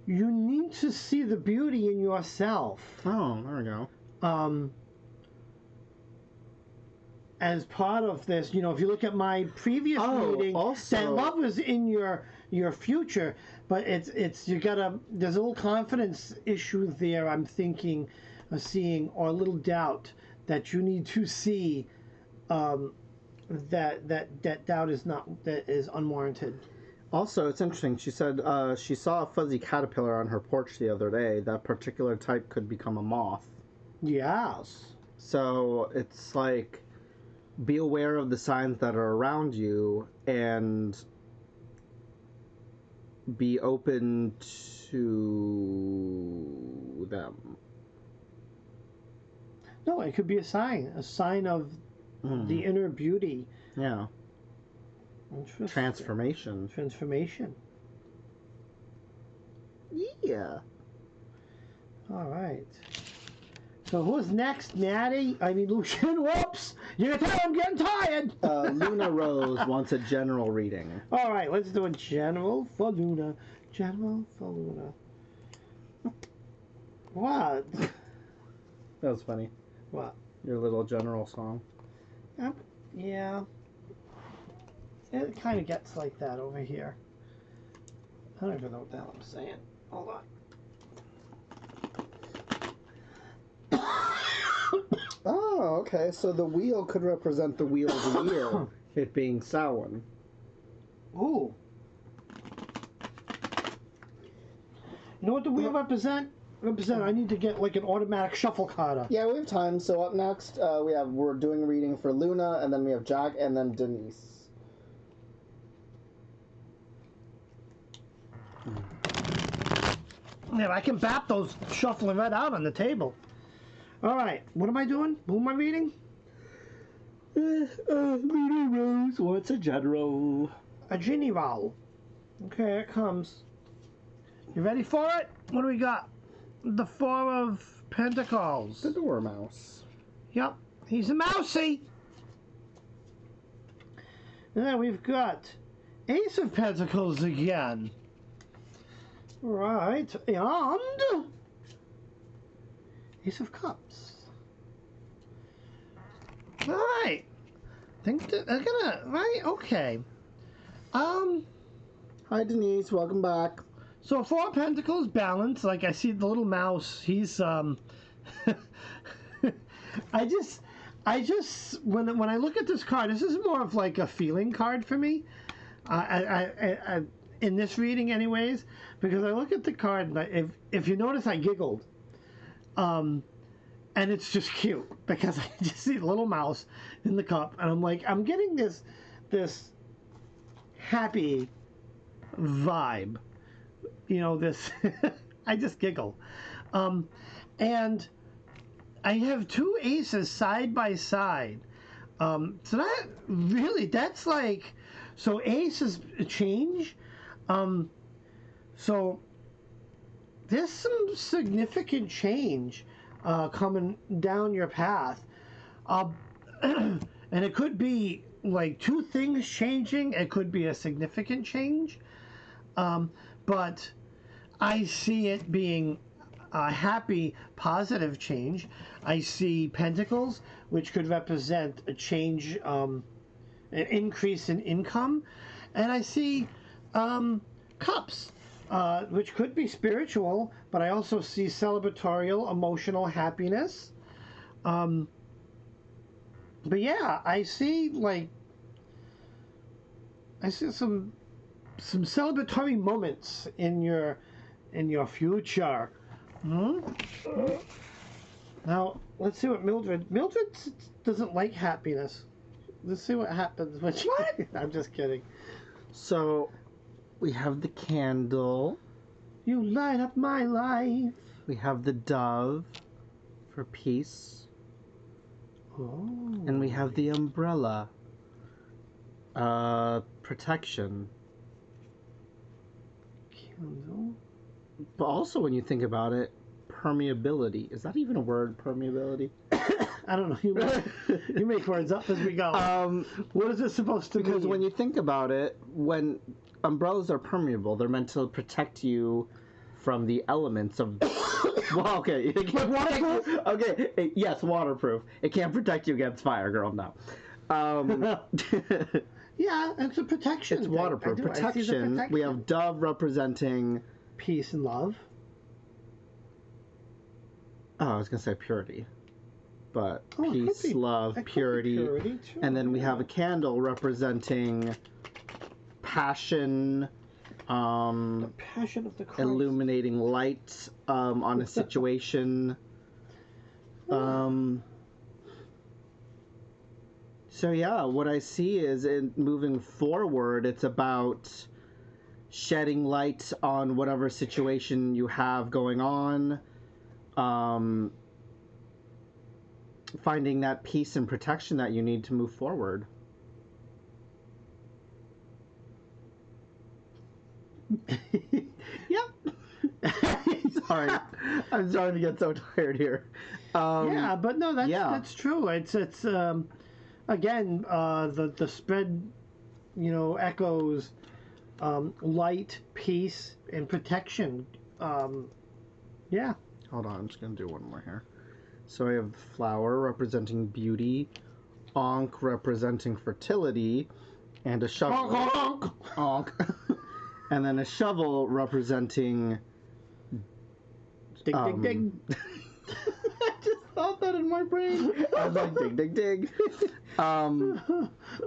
you need to see the beauty in yourself. Oh, there we go. As part of this, you know, if you look at my previous reading, also, that love is in your future, but it's you gotta. There's a little confidence issue there. I'm thinking, seeing, or a little doubt that you need to see. That doubt is unwarranted. Also, it's interesting. She said she saw a fuzzy caterpillar on her porch the other day. That particular type could become a moth. Yes. So it's like, be aware of the signs that are around you and be open to them. No, it could be a sign of the inner beauty. Yeah. Transformation. Yeah. All right. So who's next, Natty? I mean, Lucian. Whoops! You can tell I'm getting tired. Luna Rose wants a general reading. All right, let's do a general for Luna. General for Luna. What? That was funny. What? Your little general song. Yeah. It kind of gets like that over here. I don't even know what the hell I'm saying. Hold on. Oh, okay. So the wheel could represent the wheel of the year, it being Samhain. Ooh. You know what the wheel represent? I need to get like an automatic shuffle card up. Yeah, we have time. So up next, we're doing a reading for Luna, and then we have Jack, and then Denise. Yeah, I can bap those shuffling right out on the table. All right, what am I doing? Who am I reading? Luna Rose wants a general. A general. Okay, here it comes. You ready for it? What do we got? The Four of Pentacles. The Dormouse. Yep, he's a mousy. And then we've got Ace of Pentacles again. Right, and Ace of Cups. All right. Think that I'm gonna right. Okay. Hi Denise, welcome back. So Four of Pentacles balance. Like I see the little mouse. He's I just when I look at this card, this is more of like a feeling card for me. I in this reading, anyways, because I look at the card and if you notice, I giggled. And it's just cute because I just see the little mouse in the cup, and I'm like, I'm getting this happy vibe. You know, this I just giggle. And I have two aces side by side. So that's like, so ace is a change. So there's some significant change coming down your path. And it could be like two things changing. It could be a significant change. But I see it being a happy, positive change. I see pentacles, which could represent a change, an increase in income. and I see cups, which could be spiritual, but I also see celebratorial, emotional happiness. But yeah, I see some celebratory moments in your future. Hmm? Now let's see what Mildred doesn't like happiness. Let's see what happens when she. What? I'm just kidding. So, we have the candle. You light up my life. We have the dove for peace. Oh. And we have the umbrella. Protection. Candle. But also, when you think about it, permeability. Is that even a word, permeability? I don't know. You make words up as we go. What is it supposed to mean? Because when you think about it, when umbrellas are permeable, they're meant to protect you from the elements of... Well, okay. Waterproof? Okay, yes, waterproof. It can't protect you against fire, girl, no. Yeah, it's a protection. It's waterproof. Protection. We have dove representing... peace and love. Oh, I was going to say purity. But peace, love, purity. And then we have a candle representing passion, the passion of the Christ. Illuminating light on a situation. So yeah, what I see is in moving forward, it's about shedding light on whatever situation you have going on. Finding that peace and protection that you need to move forward. Yep. Sorry. I'm starting to get so tired here. Yeah, but no, that's true. It's again, the spread, echoes light, peace, and protection. Yeah. Hold on, I'm just going to do one more here. So I have the flower representing beauty, Ankh representing fertility, and a shovel. Ankh. And then a shovel representing... Dig, dig, dig. I just thought that in my brain. I was like, dig, dig, dig.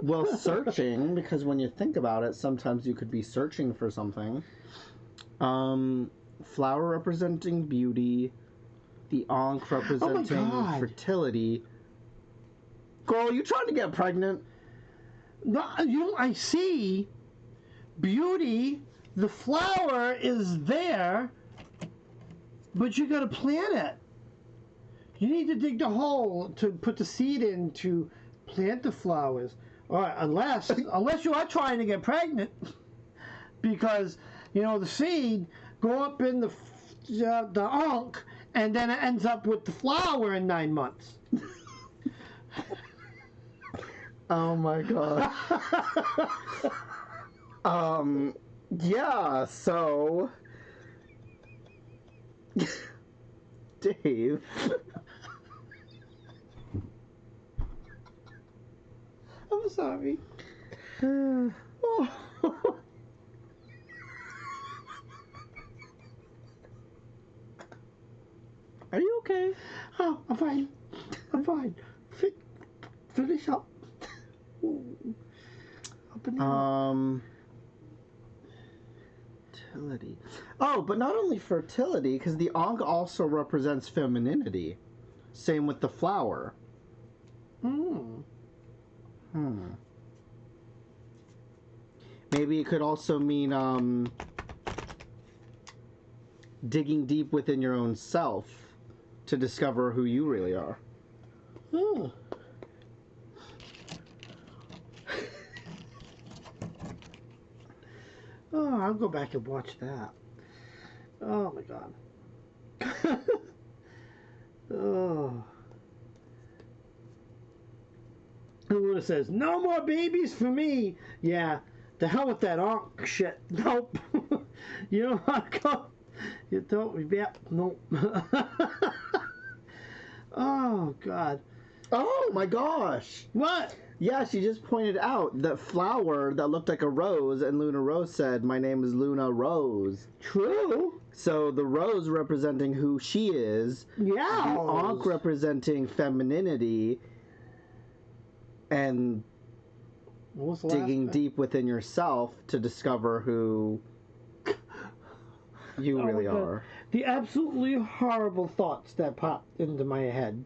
Well, searching, because when you think about it, sometimes you could be searching for something. Flower representing beauty, the Ankh representing fertility. Girl, you trying to get pregnant? No, I see beauty. The flower is there, but you got to plant it. You need to dig the hole to put the seed in to plant the flowers. All right, unless you are trying to get pregnant, because the seed go up in the Ankh, and then it ends up with the flower in 9 months. Oh my god. Yeah, so Dave. I'm sorry. Are you okay? Oh, I'm fine. I'm fine. Finish up. Up and down. Fertility. Oh, but not only fertility, because the Ankh also represents femininity. Same with the flower. Maybe it could also mean digging deep within your own self to discover who you really are. Oh, I'll go back and watch that. Oh my god. Oh. Luna says, no more babies for me. Yeah, the hell with that Ankh shit. Nope. You don't want to go. You don't. Yeah, nope. Oh, God. Oh, my gosh. What? Yeah, she just pointed out that flower that looked like a rose, and Luna Rose said, "My name is Luna Rose." True. So the rose representing who she is, Yeah. the ankh representing femininity, and digging deep within yourself to discover who you really are. The absolutely horrible thoughts that popped into my head.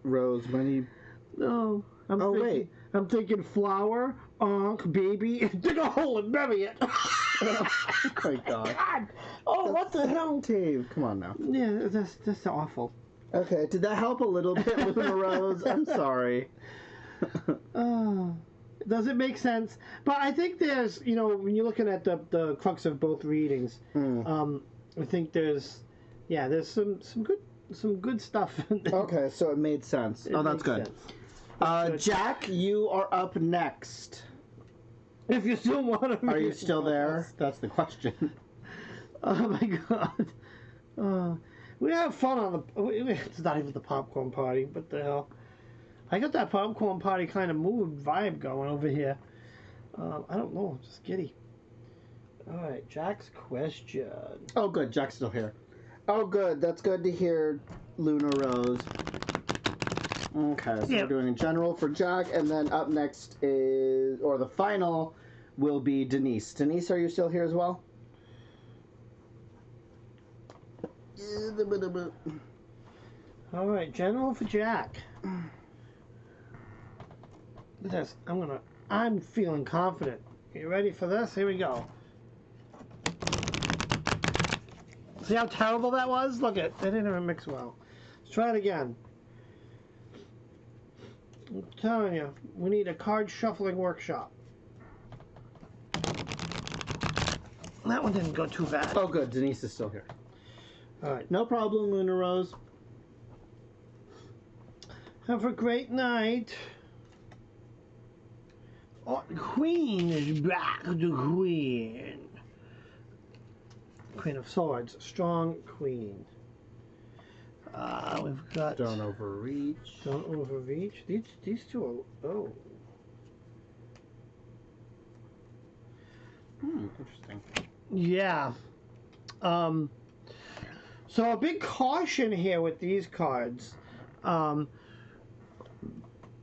Rose, many. No. I'm thinking flower, ankh, baby, and dig a hole and bury it. Oh my God. Oh, what the hell? Dave, come on now. Yeah, that's awful. Okay, did that help a little bit, Luna Rose? I'm sorry. Does it make sense? But I think there's, when you're looking at the crux of both readings, I think there's some good stuff. Okay, so it made sense. That's good. Jack, you are up next. If you still want to. Are you still there? That's the question. Oh my God. We have fun on it's not even the popcorn party. What the hell? I got that popcorn party kind of mood vibe going over here. I don't know. I'm just giddy. All right, Jack's question. Oh, good. Jack's still here. Oh, good. That's good to hear, Luna Rose. Okay, so we're doing a general for Jack, and then up next the final will be Denise. Denise, are you still here as well? All right, general for Jack. This, I'm feeling confident. You ready for this? Here we go. See how terrible that was? Look it, they didn't even mix well. Let's try it again. I'm telling you, we need a card shuffling workshop. That one didn't go too bad. Oh, good. Denise is still here. All right. No problem, Luna Rose. Have a great night. Oh, the Queen is back. The Queen. Queen of Swords. Strong Queen. We've got... Don't overreach. Don't overreach. These two are... Oh. Interesting. Yeah. So a big caution here with these cards.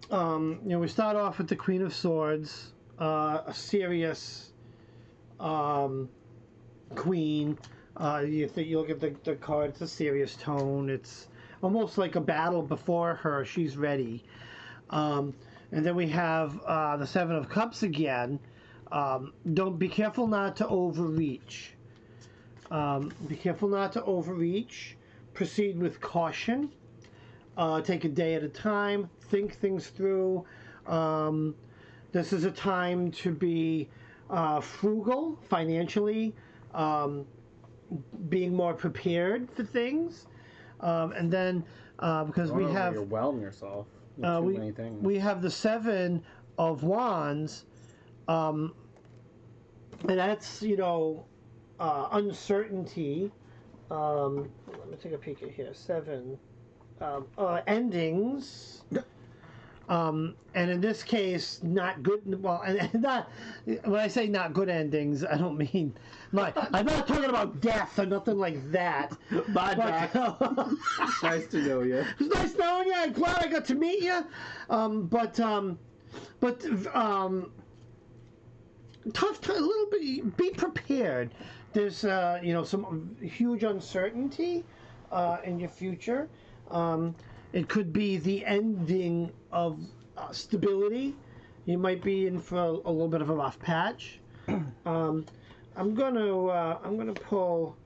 We start off with the Queen of Swords, a serious queen. You look at the card, it's a serious tone. It's almost like a battle before her. She's ready. And then we have the Seven of Cups again. Don't be careful not to overreach. Be careful not to overreach. Proceed with caution. Take a day at a time. Think things through. This is a time to be frugal financially, being more prepared for things, and then because we have overwhelm yourself with too many things. We have the Seven of Wands, and that's uncertainty. Let me take a peek at here. Seven. Endings, and in this case, not good. Well, and not when I say not good endings, I don't mean I'm not talking about death or nothing like that. Bye, Jack. Nice to know you. It's nice knowing you. I'm glad I got to meet you. But tough time. A little bit. Be prepared. There's some huge uncertainty in your future. It could be the ending of stability. You might be in for a little bit of a rough patch. I'm gonna pull.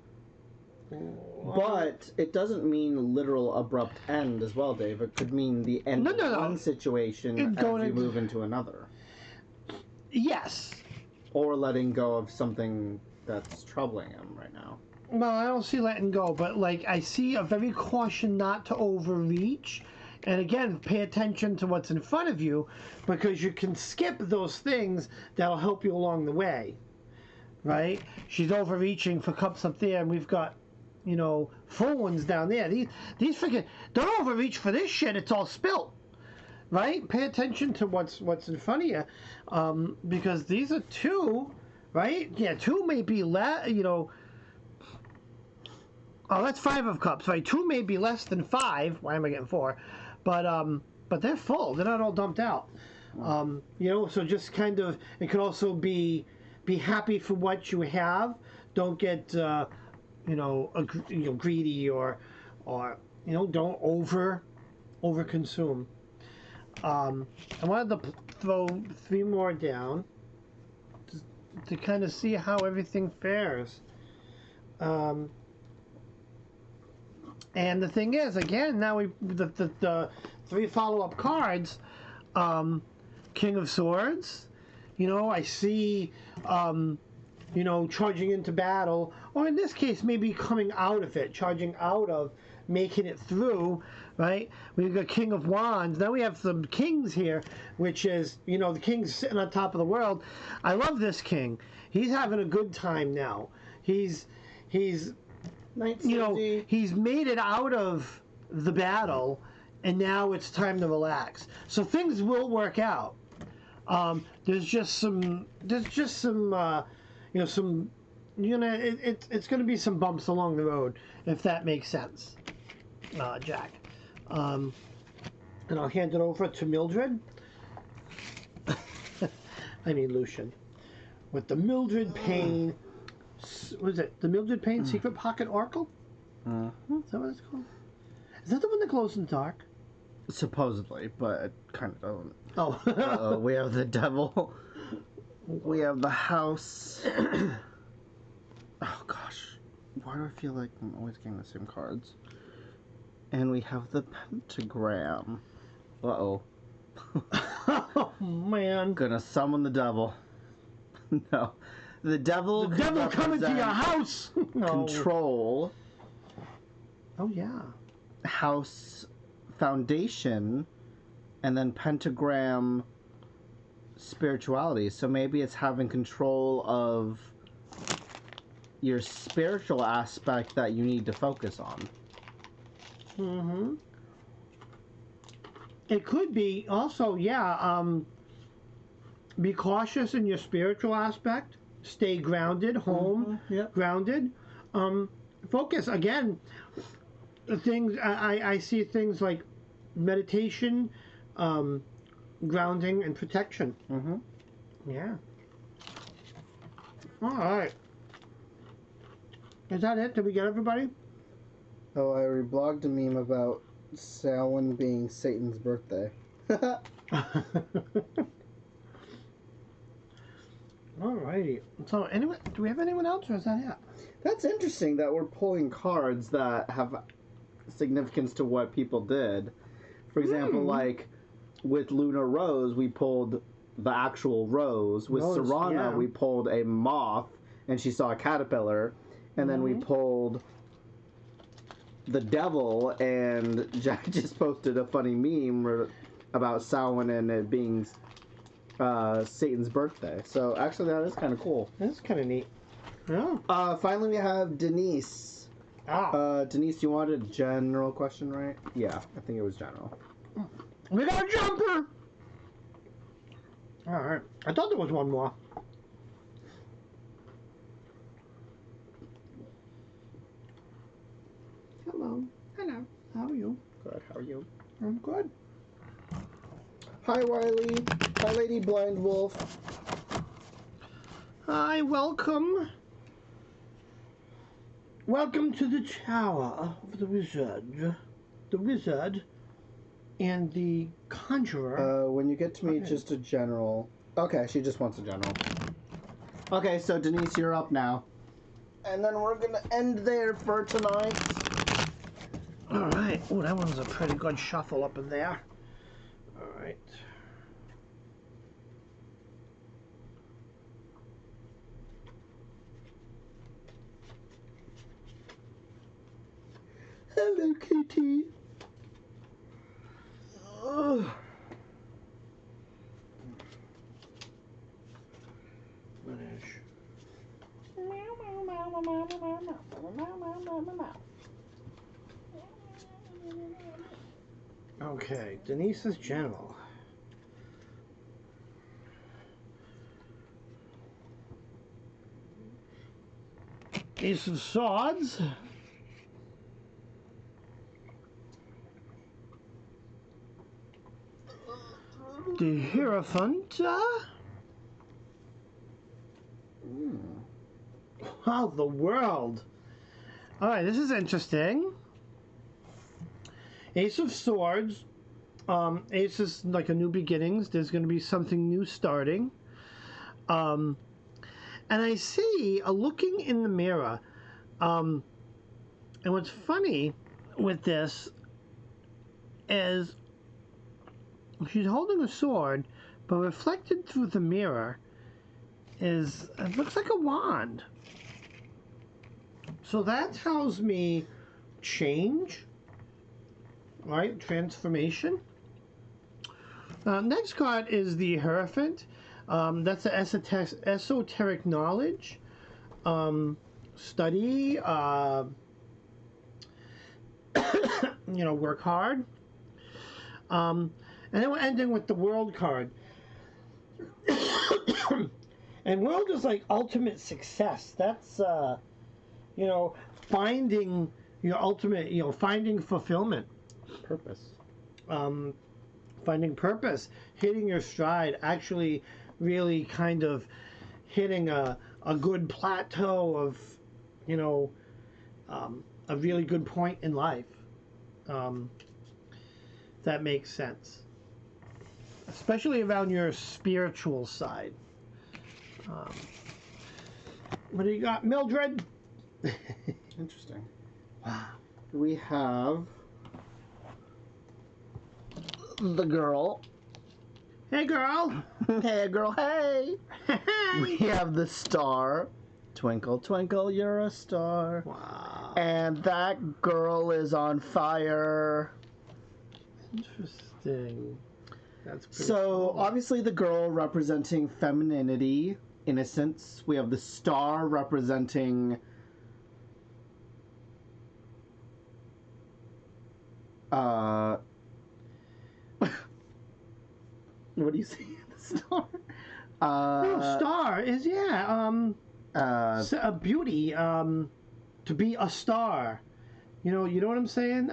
But it doesn't mean literal abrupt end as well, Dave. It could mean the end of one situation as you move into another. Yes. Or letting go of something that's troubling him right now. Well, I don't see letting go, but I see a very caution not to overreach. And again, pay attention to what's in front of you, because you can skip those things that'll help you along the way. Right? She's overreaching for cups up there, and we've got, full ones down there. These freaking, don't overreach for this shit, it's all spilt. right? Pay attention to what's in front of you, because these are two, right? Yeah, two may be less. Oh, that's 5 of cups, right? Two may be less than 5. Why am I getting 4? But they're full. They're not all dumped out. So just kind of, it could also be happy for what you have. Don't get greedy or don't over consume. I wanted to throw 3 more down to kind of see how everything fares. And the thing is, again, now the 3 follow-up cards, King of Swords. I see, charging into battle, or in this case, maybe coming out of it, charging out of, making it through, right? We've got King of Wands. Now we have some kings here, which is, the king's sitting on top of the world. I love this king. He's having a good time now. He's he's made it out of the battle, and now it's time to relax. So things will work out. It's going to be some bumps along the road, if that makes sense, Jack. And I'll hand it over to Mildred. I mean Lucian. With the Mildred Payne, what is it? The Mildred Payne Secret Pocket Oracle? Is that what it's called? Is that the one that glows in the dark? Supposedly, but it kind of doesn't. Oh. We have the devil. We have the house. Oh gosh, why do I feel like I'm always getting the same cards? And we have the pentagram. Uh-oh. Oh man. Gonna summon the devil. No. The devil coming to your house. Control. Oh yeah. House foundation, and then pentagram spirituality. So maybe it's having control of your spiritual aspect that you need to focus on. It could be also, be cautious in your spiritual aspect. Stay grounded, grounded. Focus again. Things I see things like meditation, grounding, and protection. Yeah. All right. Is that it? Did we get everybody? Oh, I reblogged a meme about Samhain being Satan's birthday. Alrighty. So, anyway, do we have anyone else, or is that it? That's interesting that we're pulling cards that have significance to what people did. For example, like with Lunar Rose, we pulled the actual rose. With Serana, we pulled a moth, and she saw a caterpillar. And then we pulled the devil, and Jack just posted a funny meme about Samhain and it being Satan's birthday. So actually, that is kind of cool. That's kind of neat. Yeah. Finally, we have Denise. Denise, you wanted a general question, right? Yeah, I think it was general. We got a jumper! Alright. I thought there was one more. Hello. Hello. How are you? Good. How are you? I'm good. Hi, Wiley. Hi, Lady Blind Wolf. Hi, welcome. Welcome to the Tower of the Wizard. The Wizard and the Conjurer. When you get to me, just a general. Okay, she just wants a general. Okay, so Denise, you're up now. And then we're gonna end there for tonight. Alright. Oh, that one's a pretty good shuffle up in there. Alright. Hello, Kitty. Oh. Okay, Denise's general. Ace of Swords. The Hierophant. Wow, the World. Alright, this is interesting. Ace of Swords. Ace is like a new beginnings. There's going to be something new starting. And I see a looking in the mirror. And what's funny with this is she's holding a sword, but reflected through the mirror is, it looks like a wand. So that tells me change, right? Transformation. Next card is the Hierophant. That's the esoteric knowledge, study, work hard. And then we're ending with the World card. And World is like ultimate success. That's, finding your ultimate, finding fulfillment. Purpose. Finding purpose, hitting your stride, actually really kind of hitting a good plateau of, a really good point in life. That makes sense. Especially around your spiritual side. What do you got, Mildred? Interesting. We have the girl. Hey, girl. Hey, girl. Hey. We have the star. Twinkle, twinkle, you're a star. Wow. And that girl is on fire. Interesting. That's pretty so, cool. Obviously, the girl representing femininity, innocence. We have the star representing what do you see in the star? Star is a beauty. To be a star, you know what I'm saying.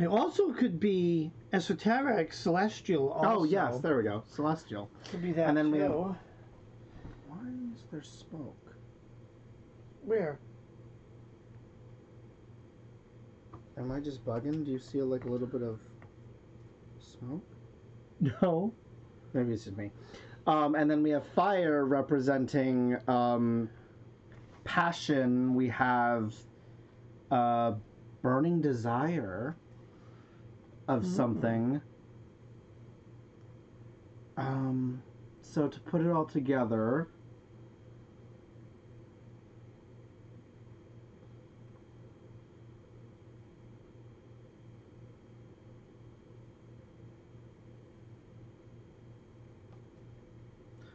It also could be esoteric, celestial. Also. Oh yes, there we go, celestial. Could be that. And then too. we have. Why is there smoke? Where? Am I just bugging? Do you see like a little bit of smoke? No. Maybe it's just me. And then we have fire representing passion. We have burning desire of something. So to put it all together,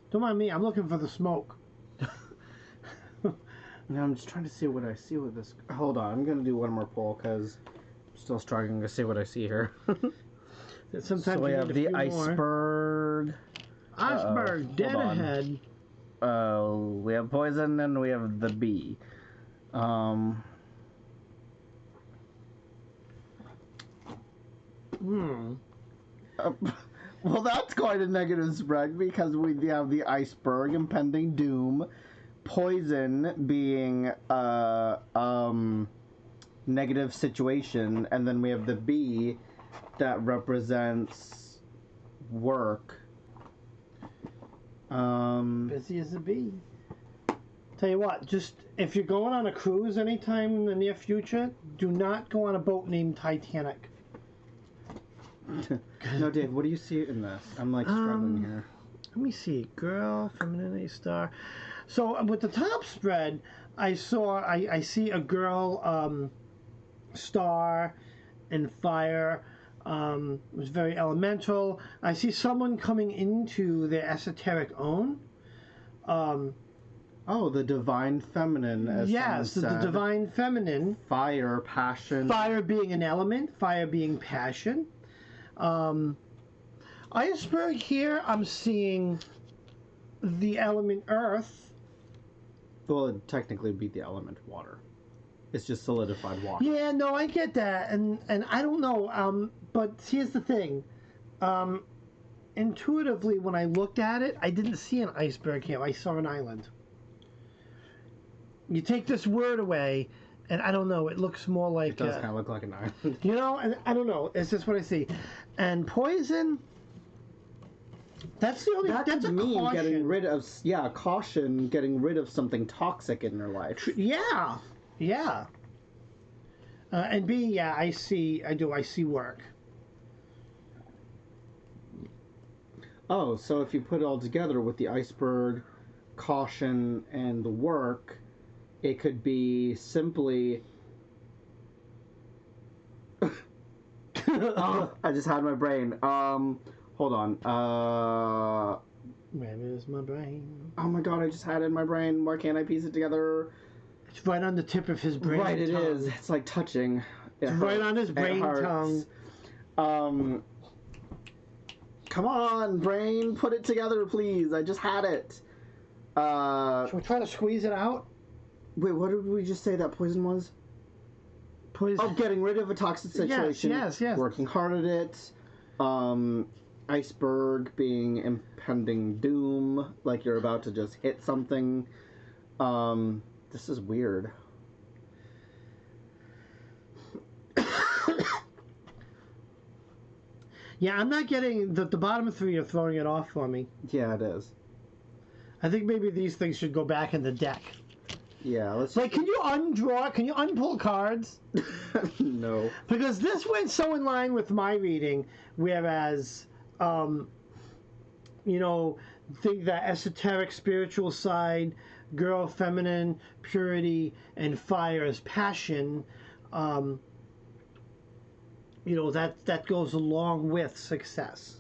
Don't mind me. I'm looking for the smoke. now I'm just trying to see what I see with this. Hold on, I'm gonna do one more poll because I'm still struggling to see what I see here. Sometimes so we have the iceberg. Iceberg, dead ahead. We have poison and we have the bee. Well, that's quite a negative spread because we have the iceberg, impending doom, poison being negative situation, and then we have the bee that represents work. Busy as a bee. Tell you what, just if you're going on a cruise anytime in the near future, do not go on a boat named Titanic. No, Dave, what do you see in this? I'm like struggling here. Let me see. Girl, femininity, star. So with the top spread, I see a girl, star, and fire. It was very elemental. I see someone coming into their esoteric own. Oh, the divine feminine, as yes, the divine feminine. Fire, passion. Fire being an element, fire being passion. Iceberg here, I'm seeing the element earth, Well, it technically would be the element water. It's just solidified water. Yeah, no, I get that, and I don't know. But here's the thing. Intuitively, when I looked at it, I didn't see an iceberg here. I saw an island. You take this word away, and I don't know. It looks more like. It does kind of look like an island. You know, and I don't know. It's just what I see. And poison. That's the only. That's a caution. Getting rid of caution, getting rid of something toxic in their life. Yeah. And B, I see work. Oh, so if you put it all together with the iceberg, caution, and the work, it could be simply. Oh, I just had my brain. Hold on. Where is my brain? Oh my god, I just had it in my brain. Why can't I piece it together? It's right on the tip of his brain. Right, it is. It's like touching. It's right on his brain tongue. Come on, brain, put it together, please. I just had it. Should we try to squeeze it out? Wait, what did we just say that poison was? Poison. Oh, getting rid of a toxic situation. Yes. Working hard at it. Iceberg being impending doom, like you're about to just hit something. This is weird. Yeah, I'm not getting the bottom three are throwing it off for me. Yeah, it is. I think maybe these things should go back in the deck. Yeah, let's. Like, can you undraw? Can you unpull cards? No. Because this went so in line with my reading, whereas, think that esoteric spiritual side, girl, feminine, purity, and fire is passion. That goes along with success.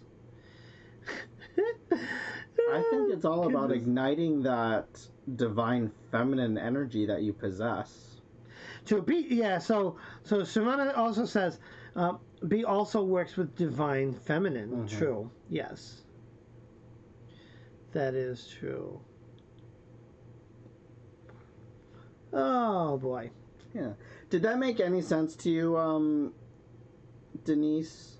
I think it's all about igniting that divine feminine energy that you possess. So Savannah also says, B also works with divine feminine. Mm-hmm. True. Yes. That is true. Oh boy. Yeah. Did that make any sense to you, Denise?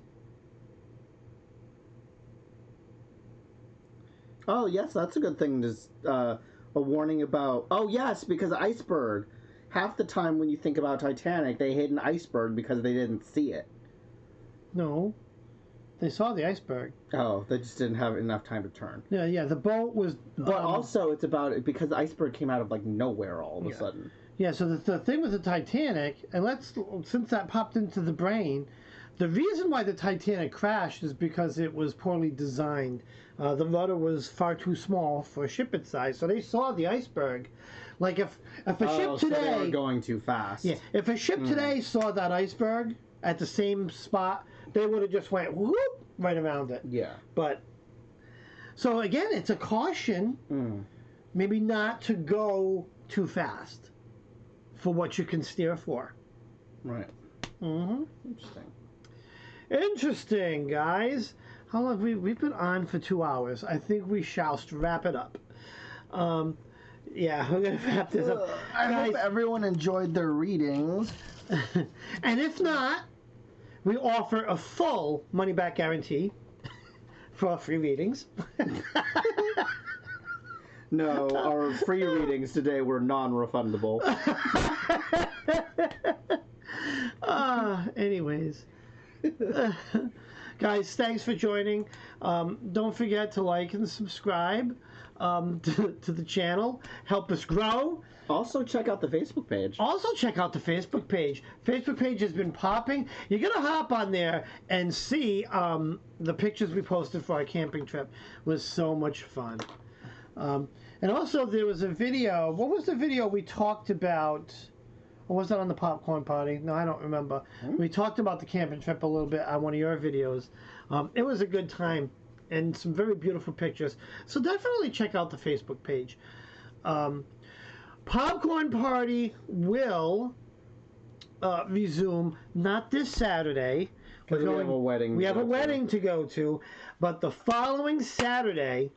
Oh, yes, that's a good thing. A warning about... Oh, yes, because iceberg. Half the time when you think about Titanic, they hit an iceberg because they didn't see it. No. They saw the iceberg. Oh, they just didn't have enough time to turn. Yeah, the boat was... But also, it's about it because the iceberg came out of, nowhere all of a sudden. Yeah, so the thing with the Titanic, and since that popped into the brain, the reason why the Titanic crashed is because it was poorly designed. The rudder was far too small for a ship its size, so they saw the iceberg. Like if a ship today, so they were going too fast. Yeah, if a ship today saw that iceberg at the same spot, they would have just went whoop right around it. Yeah. But so again, it's a caution, maybe not to go too fast for what you can steer for. Right. Mm-hmm. Interesting, guys. How long we've been on for 2 hours? I think we shall wrap it up. Yeah, we're gonna wrap this up. I hope everyone enjoyed their readings. And if not, we offer a full money-back guarantee for our free readings. No, our free readings today were non-refundable. Anyways. Guys, thanks for joining. Don't forget to like and subscribe to the channel. Help us grow. Also, check out the Facebook page. Facebook page has been popping. You're going to hop on there and see the pictures we posted for our camping trip. It was so much fun. And also, there was a video. What was the video we talked about? Or was that on the popcorn party? No, I don't remember. We talked about the camping trip a little bit on one of your videos. It was a good time and some very beautiful pictures. So definitely check out the Facebook page. Popcorn party will resume not this Saturday. We have a wedding. We have a wedding to go to, but the following Saturday,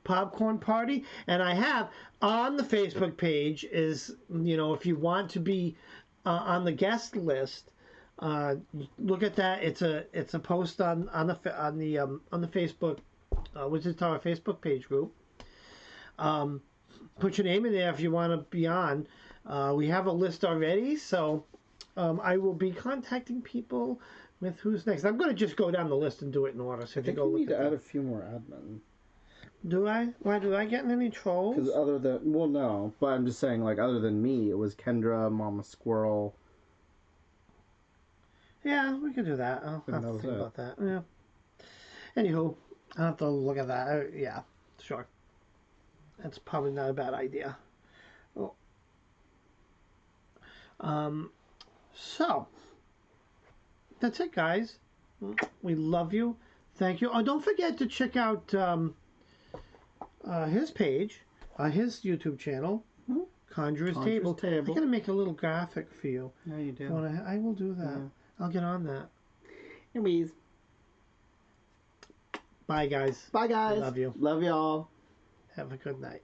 popcorn party. And I have on the Facebook page is, if you want to be on the guest list, look at that. It's a post on the Facebook Wizards Tower Facebook page group. Put your name in there if you want to be on. We have a list already, so I will be contacting people with who's next. I'm going to just go down the list and do it in order. So I think you need to add a few more admin. Do I? Why, do I get any trolls? Because no, but I'm just saying, like, other than me, it was Kendra, Mama Squirrel. Yeah, we could do that. I'll have to think about that. Yeah. Anywho, I'll have to look at that. Yeah, sure. That's probably not a bad idea. Oh. So, that's it, guys. We love you. Thank you. Oh, don't forget to check out his page, his YouTube channel, Conjurer's Table. I'm going to make a little graphic for you. Yeah, you do. I will do that. Yeah. I'll get on that. Anyways. Bye, guys. Bye, guys. I love you. Love y'all. Have a good night.